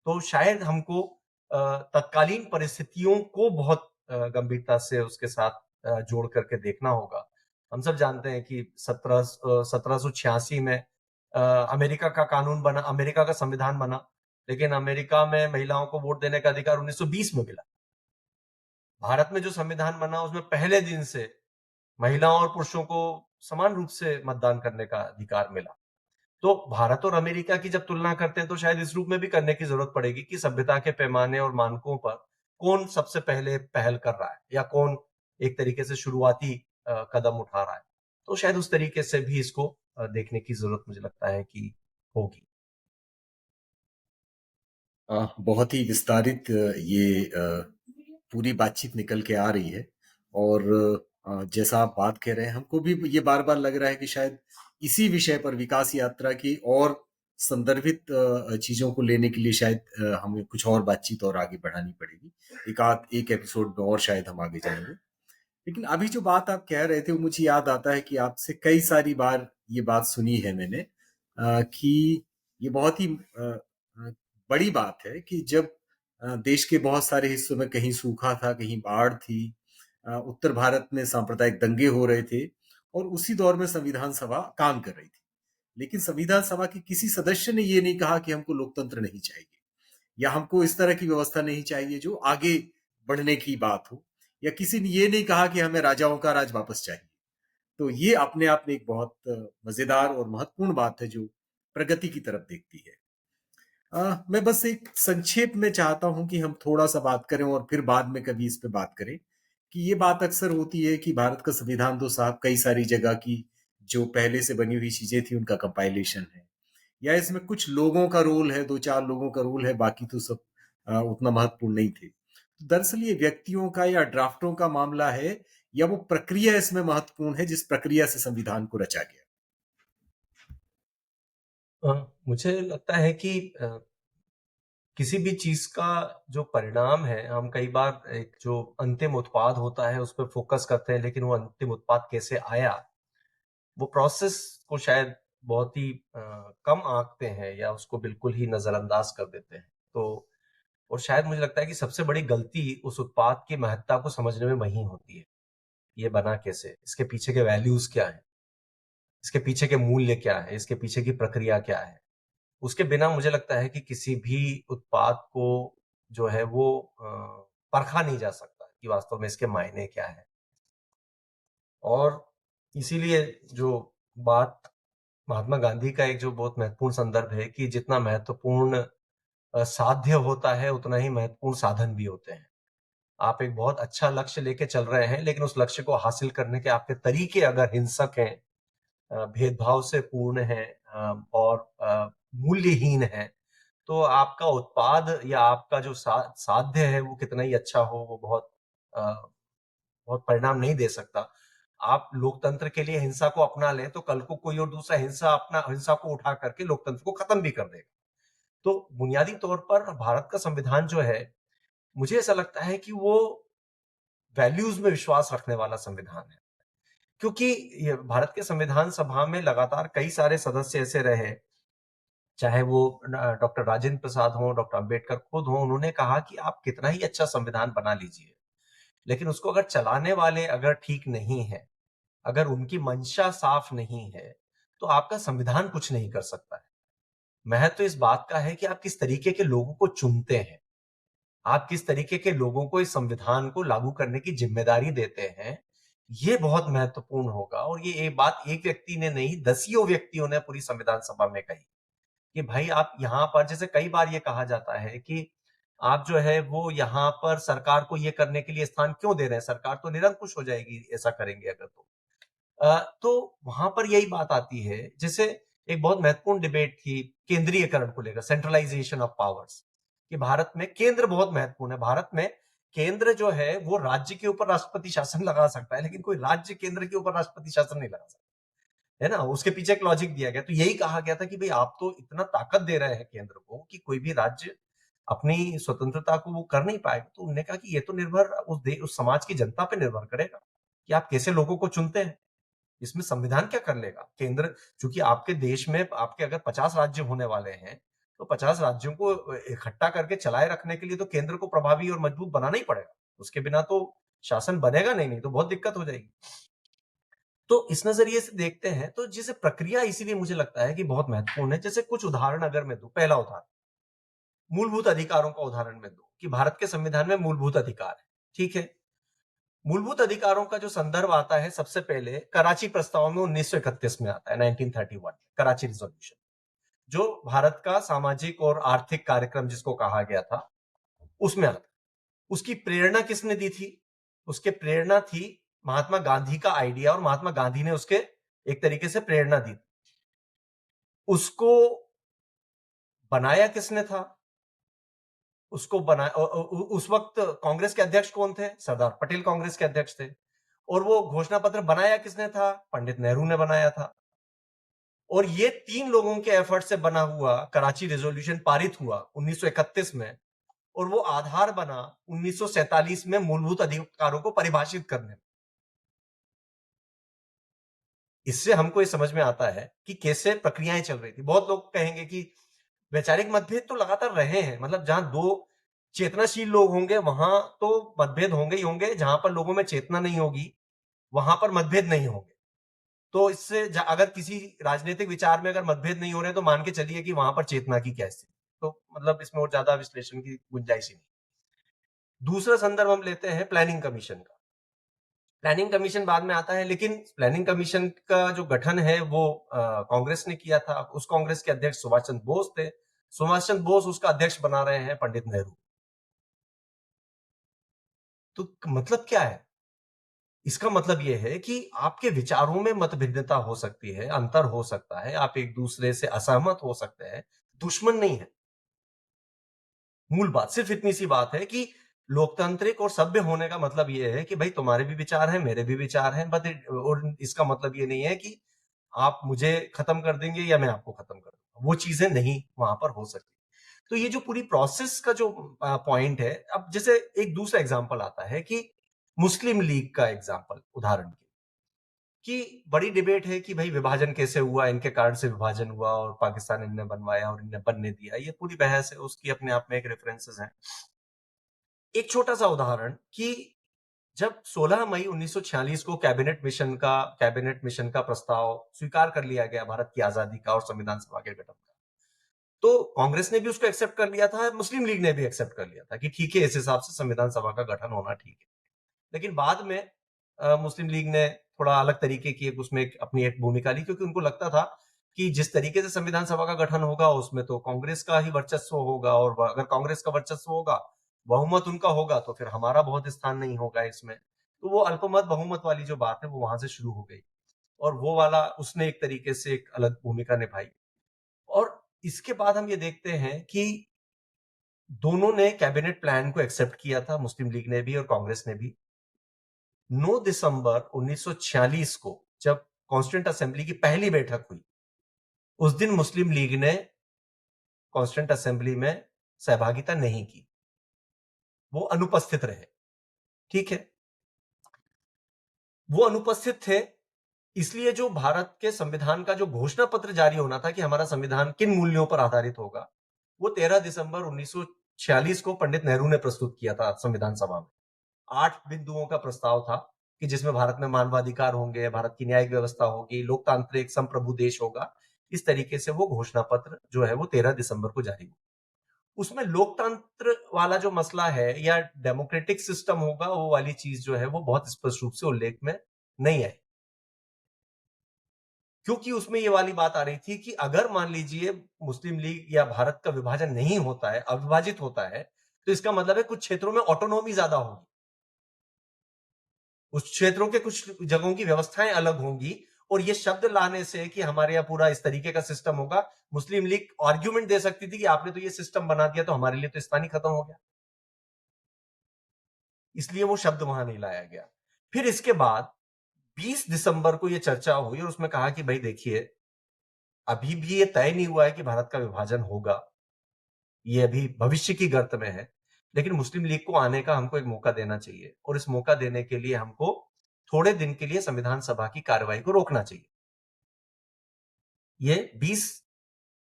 तो शायद हमको तत्कालीन परिस्थितियों को बहुत गंभीरता से उसके साथ जोड़ करके देखना होगा। हम सब जानते हैं कि 1786 में अमेरिका का कानून बना, अमेरिका का संविधान बना, लेकिन अमेरिका में महिलाओं को वोट देने का अधिकार 1920 में मिला। भारत में जो संविधान बना उसमें पहले दिन से महिलाओं और पुरुषों को समान रूप से मतदान करने का अधिकार मिला। तो भारत और अमेरिका की जब तुलना करते हैं तो शायद इस रूप में भी करने की जरूरत पड़ेगी कि सभ्यता के पैमाने और मानकों पर कौन सबसे पहले पहल कर रहा है या कौन एक तरीके से शुरुआती कदम उठा रहा है। तो शायद उस तरीके से भी इसको देखने की जरूरत मुझे लगता है कि होगी। बहुत ही विस्तारित ये पूरी बातचीत निकल के आ रही है। और जैसा आप बात कह रहे हैं, हमको भी ये बार बार लग रहा है कि शायद इसी विषय पर, विकास यात्रा की और संदर्भित चीजों को लेने के लिए शायद हमें कुछ और बातचीत और आगे बढ़ानी पड़ेगी। एक एपिसोड में और शायद हम आगे जाएंगे। लेकिन अभी जो बात आप कह रहे थे वो मुझे याद आता है कि आपसे कई सारी बार ये बात सुनी है मैंने, कि ये बहुत ही बड़ी बात है कि जब देश के बहुत सारे हिस्सों में कहीं सूखा था, कहीं बाढ़ थी, उत्तर भारत में सांप्रदायिक दंगे हो रहे थे, और उसी दौर में संविधान सभा काम कर रही थी। लेकिन संविधान सभा के किसी सदस्य ने ये नहीं कहा कि हमको लोकतंत्र नहीं चाहिए, या हमको इस तरह की व्यवस्था नहीं चाहिए जो आगे बढ़ने की बात हो, या किसी ने ये नहीं कहा कि हमें राजाओं का राज वापस चाहिए। तो ये अपने आप में एक बहुत मजेदार और महत्वपूर्ण बात है जो प्रगति की तरफ देखती है। मैं बस एक संक्षेप में चाहता हूं कि हम थोड़ा सा बात करें और फिर बाद में कभी इस पे बात करें, कि ये बात अक्सर होती है कि भारत का संविधान तो साहब कई सारी जगह की जो पहले से बनी हुई चीजें थी उनका कंपाइलेशन है, या इसमें कुछ लोगों का रोल है, दो चार लोगों का रोल है, बाकी तो सब उतना महत्वपूर्ण नहीं थे। तो दरअसल ये व्यक्तियों का या ड्राफ्टों का मामला है, या वो प्रक्रिया इसमें महत्वपूर्ण है जिस प्रक्रिया से संविधान को रचा गया? मुझे लगता है कि किसी भी चीज का जो परिणाम है, हम कई बार एक जो अंतिम उत्पाद होता है उस पर फोकस करते हैं, लेकिन वो अंतिम उत्पाद कैसे आया, वो प्रोसेस को शायद बहुत ही कम आंकते हैं या उसको बिल्कुल ही नजरअंदाज कर देते हैं। तो और शायद मुझे लगता है कि सबसे बड़ी गलती उस उत्पाद की महत्ता को समझने में वही होती है। ये बना कैसे, इसके पीछे के वैल्यूज क्या है, इसके पीछे के मूल्य क्या है, इसके पीछे की प्रक्रिया क्या है। उसके बिना मुझे लगता है कि किसी भी उत्पाद को जो है वो परखा नहीं जा सकता कि वास्तव में इसके मायने क्या है। और इसीलिए जो बात महात्मा गांधी का एक जो बहुत महत्वपूर्ण संदर्भ है कि जितना महत्वपूर्ण साध्य होता है उतना ही महत्वपूर्ण साधन भी होते हैं। आप एक बहुत अच्छा लक्ष्य लेके चल रहे हैं, लेकिन उस लक्ष्य को हासिल करने के आपके तरीके अगर हिंसक हैं, भेदभाव से पूर्ण है, और मूल्यहीन है, तो आपका उत्पाद या आपका जो साध्य है वो कितना ही अच्छा हो, वो बहुत परिणाम नहीं दे सकता। आप लोकतंत्र के लिए हिंसा को अपना लें तो कल को कोई और दूसरा हिंसा को उठा करके लोकतंत्र को खत्म भी कर देगा। तो बुनियादी तौर पर भारत का संविधान जो है, मुझे ऐसा लगता है कि वो वैल्यूज में विश्वास रखने वाला संविधान है। क्योंकि ये भारत के संविधान सभा में लगातार कई सारे सदस्य ऐसे रहे, चाहे वो डॉक्टर राजेंद्र प्रसाद हो, डॉक्टर अंबेडकर खुद हो, उन्होंने कहा कि आप कितना ही अच्छा संविधान बना लीजिए, लेकिन उसको अगर चलाने वाले अगर ठीक नहीं है, अगर उनकी मंशा साफ नहीं है, तो आपका संविधान कुछ नहीं कर सकता है। महत्व इस बात का है कि आप किस तरीके के लोगों को चुनते हैं, आप किस तरीके के लोगों को इस संविधान को लागू करने की जिम्मेदारी देते हैं, ये बहुत महत्वपूर्ण होगा। और ये एक बात एक व्यक्ति ने नहीं, दसियों व्यक्तियों ने पूरी संविधान सभा में कही कि भाई आप यहाँ पर, जैसे कई बार ये कहा जाता है कि आप जो है वो यहाँ पर सरकार को ये करने के लिए स्थान क्यों दे रहे हैं, सरकार तो निरंकुश हो जाएगी ऐसा करेंगे अगर तो। तो वहां पर यही बात आती है, जैसे एक बहुत महत्वपूर्ण डिबेट थी केंद्रीयकरण को लेकर, सेंट्रलाइजेशन ऑफ पावर्स, कि भारत में केंद्र बहुत महत्वपूर्ण है। भारत में केंद्र जो है वो राज्य के ऊपर राष्ट्रपति शासन लगा सकता है, लेकिन कोई राज्य केंद्र के ऊपर राष्ट्रपति शासन नहीं लगा सकता, है ना। उसके पीछे एक लॉजिक दिया गया, तो यही कहा गया था कि भाई आप तो इतना ताकत दे रहे हैं केंद्र को कि कोई भी राज्य अपनी स्वतंत्रता को वो कर नहीं पाएगा। तो उन्होंने कहा कि ये तो निर्भर उस समाज की जनता पे निर्भर करेगा कि आप कैसे लोगों को चुनते हैं। इसमें संविधान क्या कर लेगा केंद्र, क्योंकि आपके देश में आपके अगर 50 राज्य होने वाले हैं, तो 50 राज्यों को इकट्ठा करके चलाए रखने के लिए तो केंद्र को प्रभावी और मजबूत बनाना ही पड़ेगा। उसके बिना तो शासन बनेगा नहीं तो बहुत दिक्कत हो जाएगी। तो इस नजरिए से देखते हैं तो जैसे प्रक्रिया इसीलिए मुझे लगता है कि बहुत महत्वपूर्ण है। जैसे कुछ उदाहरण अगर मैं दूं, पहला उदाहरण मूलभूत अधिकारों का उदाहरण मैं दूं कि भारत के संविधान में मूलभूत अधिकार है, ठीक है। मूलभूत अधिकारों का जो संदर्भ आता है सबसे पहले कराची प्रस्ताव में 1931 में आता है, 1931 कराची रिजोल्यूशन, जो भारत का सामाजिक और आर्थिक कार्यक्रम जिसको कहा गया था उसमें आता है। उसकी प्रेरणा किसने दी थी? उसके प्रेरणा थी महात्मा गांधी का आइडिया, और महात्मा गांधी ने उसके एक तरीके से प्रेरणा दी। उसको बनाया किसने था? उसको बना उस वक्त कांग्रेस के अध्यक्ष कौन थे? सरदार पटेल कांग्रेस के अध्यक्ष थे। और वो घोषणा पत्र बनाया किसने था? पंडित नेहरू ने बनाया था। और ये तीन लोगों के एफर्ट से बना हुआ कराची रेजोल्यूशन पारित हुआ 1931 में, और वो आधार बना 1947 में मूलभूत अधिकारों को परिभाषित करने में। इससे हमको ये समझ में आता है कि कैसे प्रक्रियाएं चल रही थी। बहुत लोग कहेंगे कि वैचारिक मतभेद तो लगातार रहे हैं, मतलब जहां दो चेतनाशील लोग होंगे वहां तो मतभेद होंगे ही होंगे, जहां पर लोगों में चेतना नहीं होगी वहां पर मतभेद नहीं होंगे। तो इससे अगर किसी राजनीतिक विचार में अगर मतभेद नहीं हो रहे तो मान के चलिए कि वहां पर चेतना की क्या स्थिति। तो मतलब इसमें और ज्यादा विश्लेषण की गुंजाइश ही नहीं। दूसरा संदर्भ हम लेते हैं प्लानिंग कमीशन का। प्लानिंग कमीशन बाद में आता है, लेकिन प्लानिंग कमीशन का जो गठन है वो कांग्रेस ने किया था। उस कांग्रेस के अध्यक्ष सुभाष चंद्र बोस थे। सुभाष चंद्र बोस उसका अध्यक्ष बना रहे हैं पंडित नेहरू। तो मतलब क्या है? इसका मतलब यह है कि आपके विचारों में मतभिन्नता हो सकती है, अंतर हो सकता है, आप एक दूसरे से असहमत हो सकते हैं, दुश्मन नहीं है। मूल बात सिर्फ इतनी सी बात है कि लोकतांत्रिक और सभ्य होने का मतलब यह है कि भाई तुम्हारे भी विचार हैं, मेरे भी विचार हैं, बट और इसका मतलब ये नहीं है कि आप मुझे खत्म कर देंगे या मैं आपको खत्म कर दूंगा। वो चीजें नहीं वहां पर हो सकती। तो ये जो पूरी प्रोसेस का जो पॉइंट है, अब जैसे एक दूसरा एग्जांपल आता है कि मुस्लिम लीग का एग्जांपल, उदाहरण के कि बड़ी डिबेट है कि भाई विभाजन कैसे हुआ, इनके कारण से विभाजन हुआ और पाकिस्तान इनने बनवाया और इनने बनने दिया। ये पूरी बहस है, उसकी अपने आप में एक रेफरेंसेस हैं। एक छोटा सा उदाहरण कि जब 16 मई 1946 को कैबिनेट मिशन का प्रस्ताव स्वीकार कर लिया गया भारत की आजादी का और संविधान सभा के गठन का, तो कांग्रेस ने भी उसको एक्सेप्ट कर लिया था, मुस्लिम लीग ने भी एक्सेप्ट कर लिया था कि ठीक है, इस हिसाब से संविधान सभा का गठन होना ठीक है। लेकिन बाद में मुस्लिम लीग ने थोड़ा अलग तरीके की उसमें अपनी एक भूमिका ली, क्योंकि उनको लगता था कि जिस तरीके से संविधान सभा का गठन होगा उसमें तो कांग्रेस का ही वर्चस्व होगा, और अगर कांग्रेस का वर्चस्व होगा, बहुमत उनका होगा, तो फिर हमारा बहुत स्थान नहीं होगा इसमें। तो वो अल्पमत बहुमत वाली जो बात है वो वहां से शुरू हो गई, और वो वाला उसने एक तरीके से एक अलग भूमिका निभाई। और इसके बाद हम ये देखते हैं कि दोनों ने कैबिनेट प्लान को एक्सेप्ट किया था, मुस्लिम लीग ने भी और कांग्रेस ने भी। 9 दिसंबर 1946 को जब कॉन्स्टिट्यूंट असेंबली की पहली बैठक हुई, उस दिन मुस्लिम लीग ने कॉन्स्टिट्यूंट असेंबली में सहभागिता नहीं की, वो अनुपस्थित रहे। ठीक है, वो अनुपस्थित थे, इसलिए जो भारत के संविधान का जो घोषणा पत्र जारी होना था कि हमारा संविधान किन मूल्यों पर आधारित होगा, वो 13 दिसंबर 1946 को पंडित नेहरू ने प्रस्तुत किया था संविधान सभा में। 8 बिंदुओं का प्रस्ताव था कि जिसमें भारत में मानवाधिकार होंगे, भारत की न्यायिक व्यवस्था होगी, लोकतांत्रिक संप्रभु देश होगा। इस तरीके से वो घोषणा पत्र जो है वो 13 दिसंबर को जारी हुआ। उसमें लोकतंत्र वाला जो मसला है या डेमोक्रेटिक सिस्टम होगा, वो वाली चीज जो है वो बहुत स्पष्ट रूप से उल्लेख में नहीं आई, क्योंकि उसमें ये वाली बात आ रही थी कि अगर मान लीजिए मुस्लिम लीग या भारत का विभाजन नहीं होता है, अविभाजित होता है, तो इसका मतलब है कुछ क्षेत्रों में ऑटोनॉमी ज्यादा होगी, उस क्षेत्रों के कुछ जगहों की व्यवस्थाएं अलग होंगी, और ये शब्द लाने से कि हमारे यहाँ पूरा इस तरीके का सिस्टम होगा, मुस्लिम लीग आर्ग्यूमेंट दे सकती थी कि आपने तो ये सिस्टम बना दिया तो हमारे लिए तो स्थान ही खत्म हो गया, इसलिए वो शब्द वहां नहीं लाया गया। फिर इसके बाद 20 दिसंबर को ये चर्चा हुई और उसमें कहा कि भाई देखिए, अभी भी ये तय नहीं हुआ है कि भारत का विभाजन होगा, ये अभी भविष्य की गर्त में है, लेकिन मुस्लिम लीग को आने का हमको एक मौका देना चाहिए, और इस मौका देने के लिए हमको थोड़े दिन के लिए संविधान सभा की कार्रवाई को रोकना चाहिए। ये 20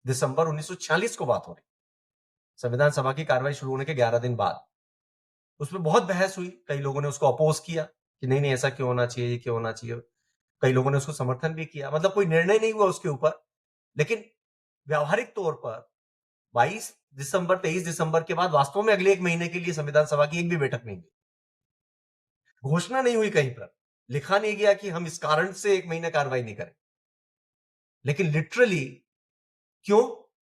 दिसंबर 1946 को बात हो रही, संविधान सभा की कार्रवाई शुरू होने के 11 दिन बाद। उसमें बहुत बहस हुई, कई लोगों ने उसको अपोज किया कि नहीं नहीं ऐसा क्यों होना चाहिए, ये क्यों होना चाहिए। कई लोगों ने उसको समर्थन भी किया, मतलब कोई निर्णय नहीं हुआ उसके ऊपर, लेकिन व्यावहारिक तौर पर 22 दिसंबर 23 दिसंबर के बाद वास्तव में अगले एक महीने के लिए संविधान सभा की एक भी बैठक नहीं हुई। घोषणा नहीं हुई, कहीं पर लिखा नहीं गया कि हम इस कारण से 1 महीने कार्रवाई नहीं करें, लेकिन लिटरली क्यों?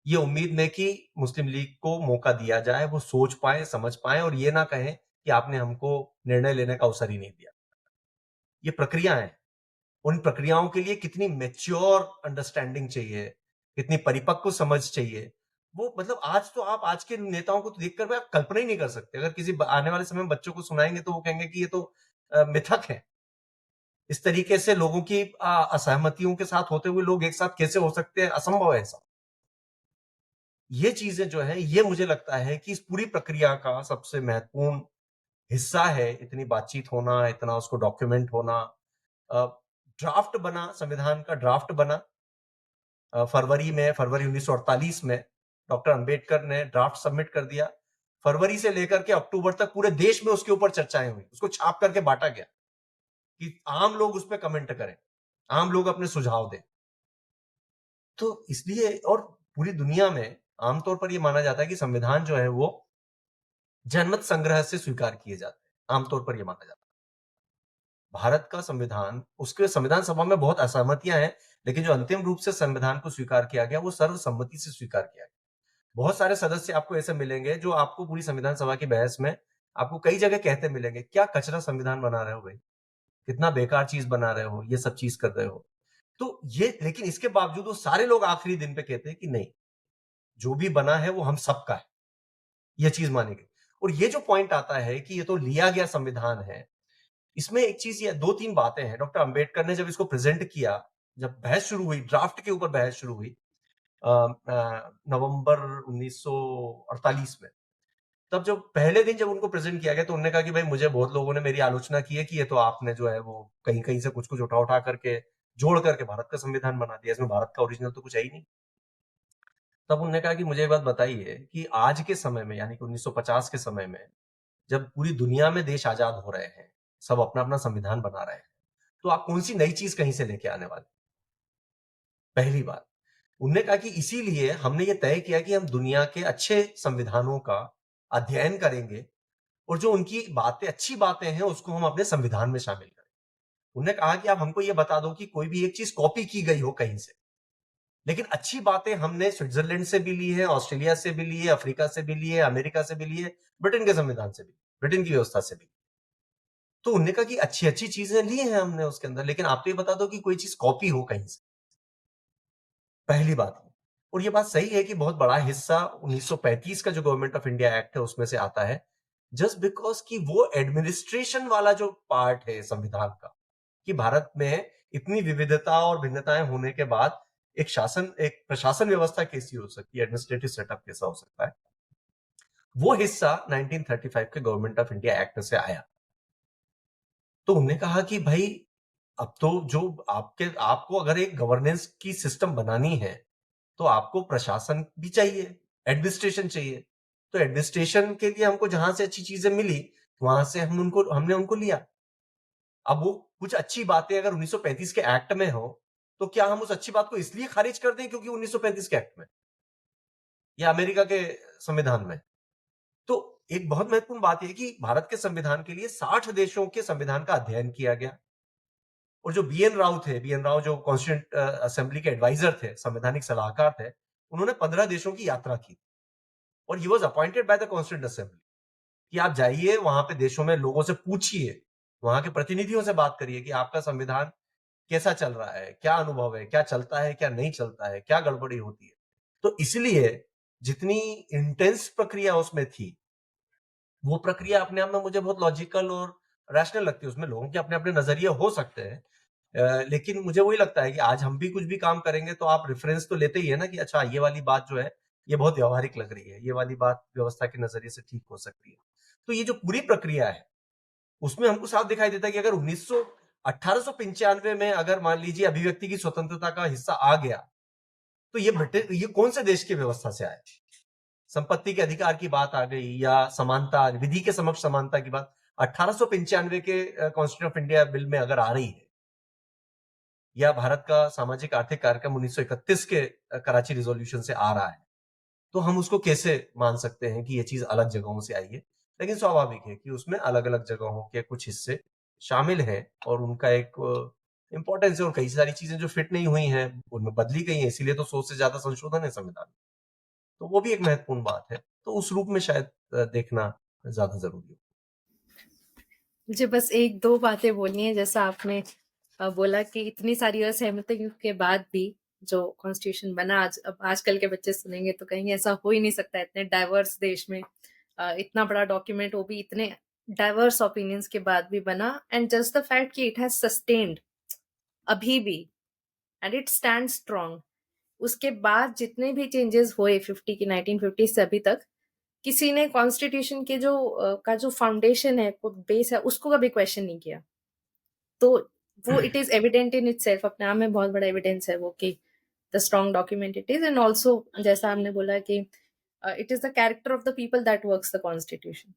ये उम्मीद में कि मुस्लिम लीग को मौका दिया जाए, वो सोच पाए, समझ पाए और ये ना कहें कि आपने हमको निर्णय लेने का अवसर ही नहीं दिया। ये प्रक्रियाएं हैं। उन प्रक्रियाओं के लिए कितनी मैच्योर अंडरस्टैंडिंग चाहिए, कितनी परिपक्व समझ चाहिए। वो मतलब आज तो आप आज के नेताओं को तो देखकर मैं आप कल्पना ही नहीं कर सकते। अगर किसी आने वाले समय में बच्चों को सुनाएंगे तो वो कहेंगे कि ये तो मिथक है। इस तरीके से लोगों की असहमतियों के साथ होते हुए लोग एक साथ कैसे हो सकते हैं? असंभव है ऐसा। ये चीजें जो है, ये मुझे लगता है कि इस पूरी प्रक्रिया का सबसे महत्वपूर्ण हिस्सा है। इतनी बातचीत होना, इतना उसको डॉक्यूमेंट होना। ड्राफ्ट बना, संविधान का ड्राफ्ट बना फरवरी 1948 में डॉक्टर अंबेडकर ने ड्राफ्ट सबमिट कर दिया। फरवरी से लेकर के अक्टूबर तक पूरे देश में उसके ऊपर चर्चाएं हुई, उसको छाप करके बांटा गया कि आम लोग उस पर कमेंट करें, आम लोग अपने सुझाव दें। तो इसलिए और पूरी दुनिया में आमतौर पर यह माना जाता है कि संविधान जो है वो जनमत संग्रह से स्वीकार किए जाते हैं। आमतौर पर यह माना जाता है भारत का संविधान, उसके संविधान सभा में बहुत असहमतियां हैं, लेकिन जो अंतिम रूप से संविधान को स्वीकार किया गया वो सर्वसम्मति से स्वीकार किया गया। बहुत सारे सदस्य आपको ऐसे मिलेंगे जो आपको पूरी संविधान सभा की बहस में आपको कई जगह कहते मिलेंगे, क्या कचरा संविधान बना रहे हो भाई, कितना बेकार चीज बना रहे हो, ये सब चीज कर रहे हो। तो ये, लेकिन इसके बावजूद वो सारे लोग आखिरी दिन पे कहते हैं कि नहीं, जो भी बना है वो हम सबका है, ये चीज मानी गई। और ये जो पॉइंट आता है कि ये तो लिया गया संविधान है, इसमें एक चीज, ये 2-3 बातें हैं। डॉक्टर अंबेडकर ने जब इसको प्रेजेंट किया, जब बहस शुरू हुई, ड्राफ्ट के ऊपर बहस शुरू हुई नवंबर 1948 में, तब जब पहले दिन जब उनको प्रेजेंट किया गया तो उन्होंने कहा कि भाई मुझे बहुत लोगों ने मेरी आलोचना की है कि ये तो आपने जो है वो कहीं कहीं से कुछ कुछ उठा उठा करके जोड़ करके भारत का संविधान बना दिया, इसमें भारत का ओरिजिनल तो कुछ है ही नहीं। तब उन्होंने कहा कि मुझे एक बात बताइए कि आज के समय में, यानी कि 1950 के समय में, जब पूरी दुनिया में देश आजाद हो रहे हैं, सब अपना अपना संविधान बना रहे हैं, तो आप कौन सी नई चीज कहीं से लेके आने वाले? पहली बात उन्होंने कहा कि इसीलिए हमने ये तय किया कि हम दुनिया के अच्छे संविधानों का अध्ययन करेंगे और जो उनकी बातें, अच्छी बातें हैं, उसको हम अपने संविधान में शामिल करें। उन्होंने कहा कि आप हमको ये बता दो कि कोई भी एक चीज कॉपी की गई हो कहीं से, लेकिन अच्छी बातें हमने स्विट्जरलैंड से भी ली है, ऑस्ट्रेलिया से भी ली है, अफ्रीका से भी ली है, अमेरिका से भी ली है, ब्रिटेन के संविधान से भी, ब्रिटेन की व्यवस्था से भी। तो उन्होंने कहा कि अच्छी अच्छी चीजें ली हैं हमने उसके अंदर, लेकिन आप तो ये बता दो कि कोई चीज कॉपी हो कहीं से। पहली बात। और ये बात सही है कि बहुत बड़ा हिस्सा 1935 का जो गवर्नमेंट ऑफ इंडिया एक्ट है उसमें से आता है, जस्ट बिकॉज कि वो एडमिनिस्ट्रेशन वाला जो पार्ट है संविधान का, कि भारत में इतनी विविधता और भिन्नताएं होने के बाद एक प्रशासन व्यवस्था कैसी हो सकती है, एडमिनिस्ट्रेटिव सेटअप कैसा हो सकता है, वो हिस्सा 1935 के गवर्नमेंट ऑफ इंडिया एक्ट से आया। तो उन्होंने कहा कि भाई अब तो जो आपको अगर एक गवर्नेंस की सिस्टम बनानी है तो आपको प्रशासन भी चाहिए, एडमिनिस्ट्रेशन चाहिए। तो एडमिनिस्ट्रेशन के लिए हमको जहां से अच्छी चीजें मिली, वहां से हमने उनको लिया। अब वो कुछ अच्छी बातें अगर 1935 के एक्ट में हो, तो क्या हम उस अच्छी बात को इसलिए खारिज कर दें क्योंकि 1935 के एक्ट में या अमेरिका के संविधान में? तो एक बहुत महत्वपूर्ण बात यह कि भारत के संविधान के लिए 60 देशों के संविधान का अध्ययन किया गया। और जो बी एन राव थे, बी एन राव जो कॉन्स्टिट्यूंट असेंबली के एडवाइजर थे, संवैधानिक सलाहकार थे, उन्होंने 15 देशों की यात्रा की और he was appointed by the constituent assembly कि आप जाइए वहां पे देशों में लोगों से पूछिए, वहां के प्रतिनिधियों से बात करिए कि आपका संविधान कैसा चल रहा है, क्या अनुभव है, क्या चलता है, क्या नहीं चलता है, क्या गड़बड़ी होती है। तो इसलिए जितनी इंटेंस प्रक्रिया उसमें थी, वो प्रक्रिया अपने आप में मुझे बहुत लॉजिकल और रैशनल लगती है। उसमें लोगों के अपने अपने नजरिए हो सकते हैं, लेकिन मुझे वही लगता है कि आज हम भी कुछ भी काम करेंगे तो आप रेफरेंस तो लेते ही है ना कि अच्छा ये वाली बात जो है ये बहुत व्यवहारिक लग रही है, ये वाली बात व्यवस्था के नजरिए से ठीक हो सकती है। तो ये जो पूरी प्रक्रिया है उसमें हमको साफ दिखाई देता है कि अगर 1895 में अगर मान लीजिए अभिव्यक्ति की स्वतंत्रता का हिस्सा आ गया, तो ये कौन से देश की व्यवस्था से आया? संपत्ति के अधिकार की बात आ गई या समानता, विधि के समक्ष समानता की बात 1895 के कॉन्स्टिट्यूशन ऑफ इंडिया बिल में अगर आ रही है, या भारत का सामाजिक आर्थिक कार्यक्रम 1931 के कराची रिजोल्यूशन से आ रहा है, तो हम उसको कैसे मान सकते हैं कि ये चीज अलग जगहों से आई है? लेकिन स्वाभाविक है कि उसमें अलग-अलग जगहों के कुछ हिस्से शामिल हैं और उनका एक इम्पोर्टेंस है और कई सारी चीजें जो फिट नहीं हुई हैं, उनमें बदली गई हैं, इसीलिए तो 100 से ज्यादा संशोधन है संविधान में। तो वो भी एक महत्वपूर्ण बात है। तो उस रूप में शायद देखना ज़्यादा ज़रूरी है। मुझे बस 1-2 बातें बोलनी है, जैसा आपने बोला कि इतनी सारी असहमतियों के बाद भी जो कॉन्स्टिट्यूशन बना, आज अब आजकल के बच्चे सुनेंगे तो कहेंगे ऐसा हो ही नहीं सकता, इतने डाइवर्स देश में इतना बड़ा डॉक्यूमेंट, वो भी इतने डाइवर्स ओपिनियंस के बाद भी बना, एंड जस्ट द फैक्ट कि इट हैज सस्टेन्ड अभी भी, एंड इट स्टैंड स्ट्रॉन्ग। उसके बाद जितने भी चेंजेस हुए 50 की 1950 से अभी तक, किसी ने कॉन्स्टिट्यूशन के जो का जो फाउंडेशन है, बेस है, उसको कभी क्वेश्चन नहीं किया। तो वो it is evident in itself, अपने आप में बहुत बड़ा एविडेंस है वो कि the strong document it is, and also जैसा हमने बोला कि it is the character of the people that works the constitution.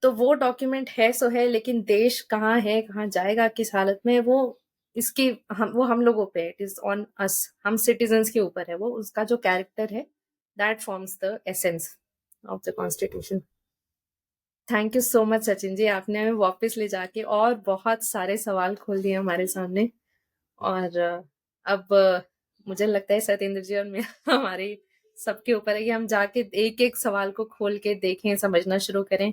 तो वो डॉक्यूमेंट है सो है, लेकिन देश कहाँ है, कहाँ जाएगा, किस हालत में, वो इसकी वो हम लोगों पे, इट इज ऑन अस, हम सिटीजन्स के ऊपर है वो, उसका जो कैरेक्टर है that forms the essence of the constitution. Thank you so much Sachin ji, आपने हमें वापस ले जाके और बहुत सारे सवाल खोल दिए हमारे सामने। और अब मुझे लगता है सत्येंद्र जी और मैं हमारे सबके ऊपर है कि हम जाके एक एक सवाल को खोल के देखें, समझना शुरू करें।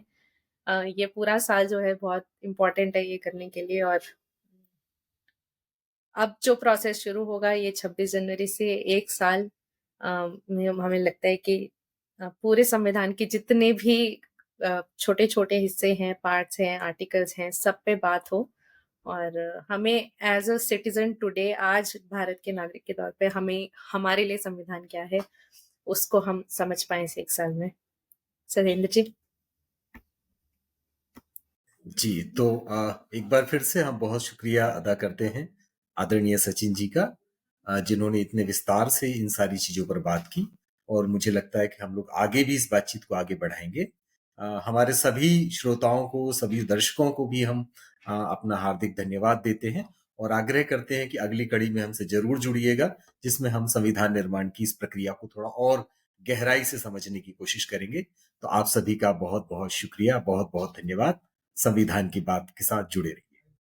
ये पूरा साल जो है बहुत इम्पोर्टेंट है ये करने के लिए। और अब जो प्रोसेस शुरू होगा ये 26 जनवरी से 1 साल में, हमें लगता है कि पूरे संविधान के जितने भी छोटे छोटे हिस्से हैं, पार्ट्स हैं, आर्टिकल्स हैं, सब पे बात हो। और हमें एज अ सिटीजन टुडे, आज भारत के नागरिक के तौर पे, हमें हमारे लिए संविधान क्या है उसको हम समझ पाए इस 1 साल में। सत्येंद्र जी। जी, तो एक बार फिर से हम बहुत शुक्रिया अदा करते हैं आदरणीय सचिन जी का, जिन्होंने इतने विस्तार से इन सारी चीज़ों पर बात की। और मुझे लगता है कि हम लोग आगे भी इस बातचीत को आगे बढ़ाएंगे। हमारे सभी श्रोताओं को, सभी दर्शकों को भी हम अपना हार्दिक धन्यवाद देते हैं और आग्रह करते हैं कि अगली कड़ी में हमसे जरूर जुड़िएगा, जिसमें हम संविधान निर्माण की इस प्रक्रिया को थोड़ा और गहराई से समझने की कोशिश करेंगे। तो आप सभी का बहुत बहुत शुक्रिया, बहुत बहुत धन्यवाद। संविधान की बात के साथ जुड़े रहिए।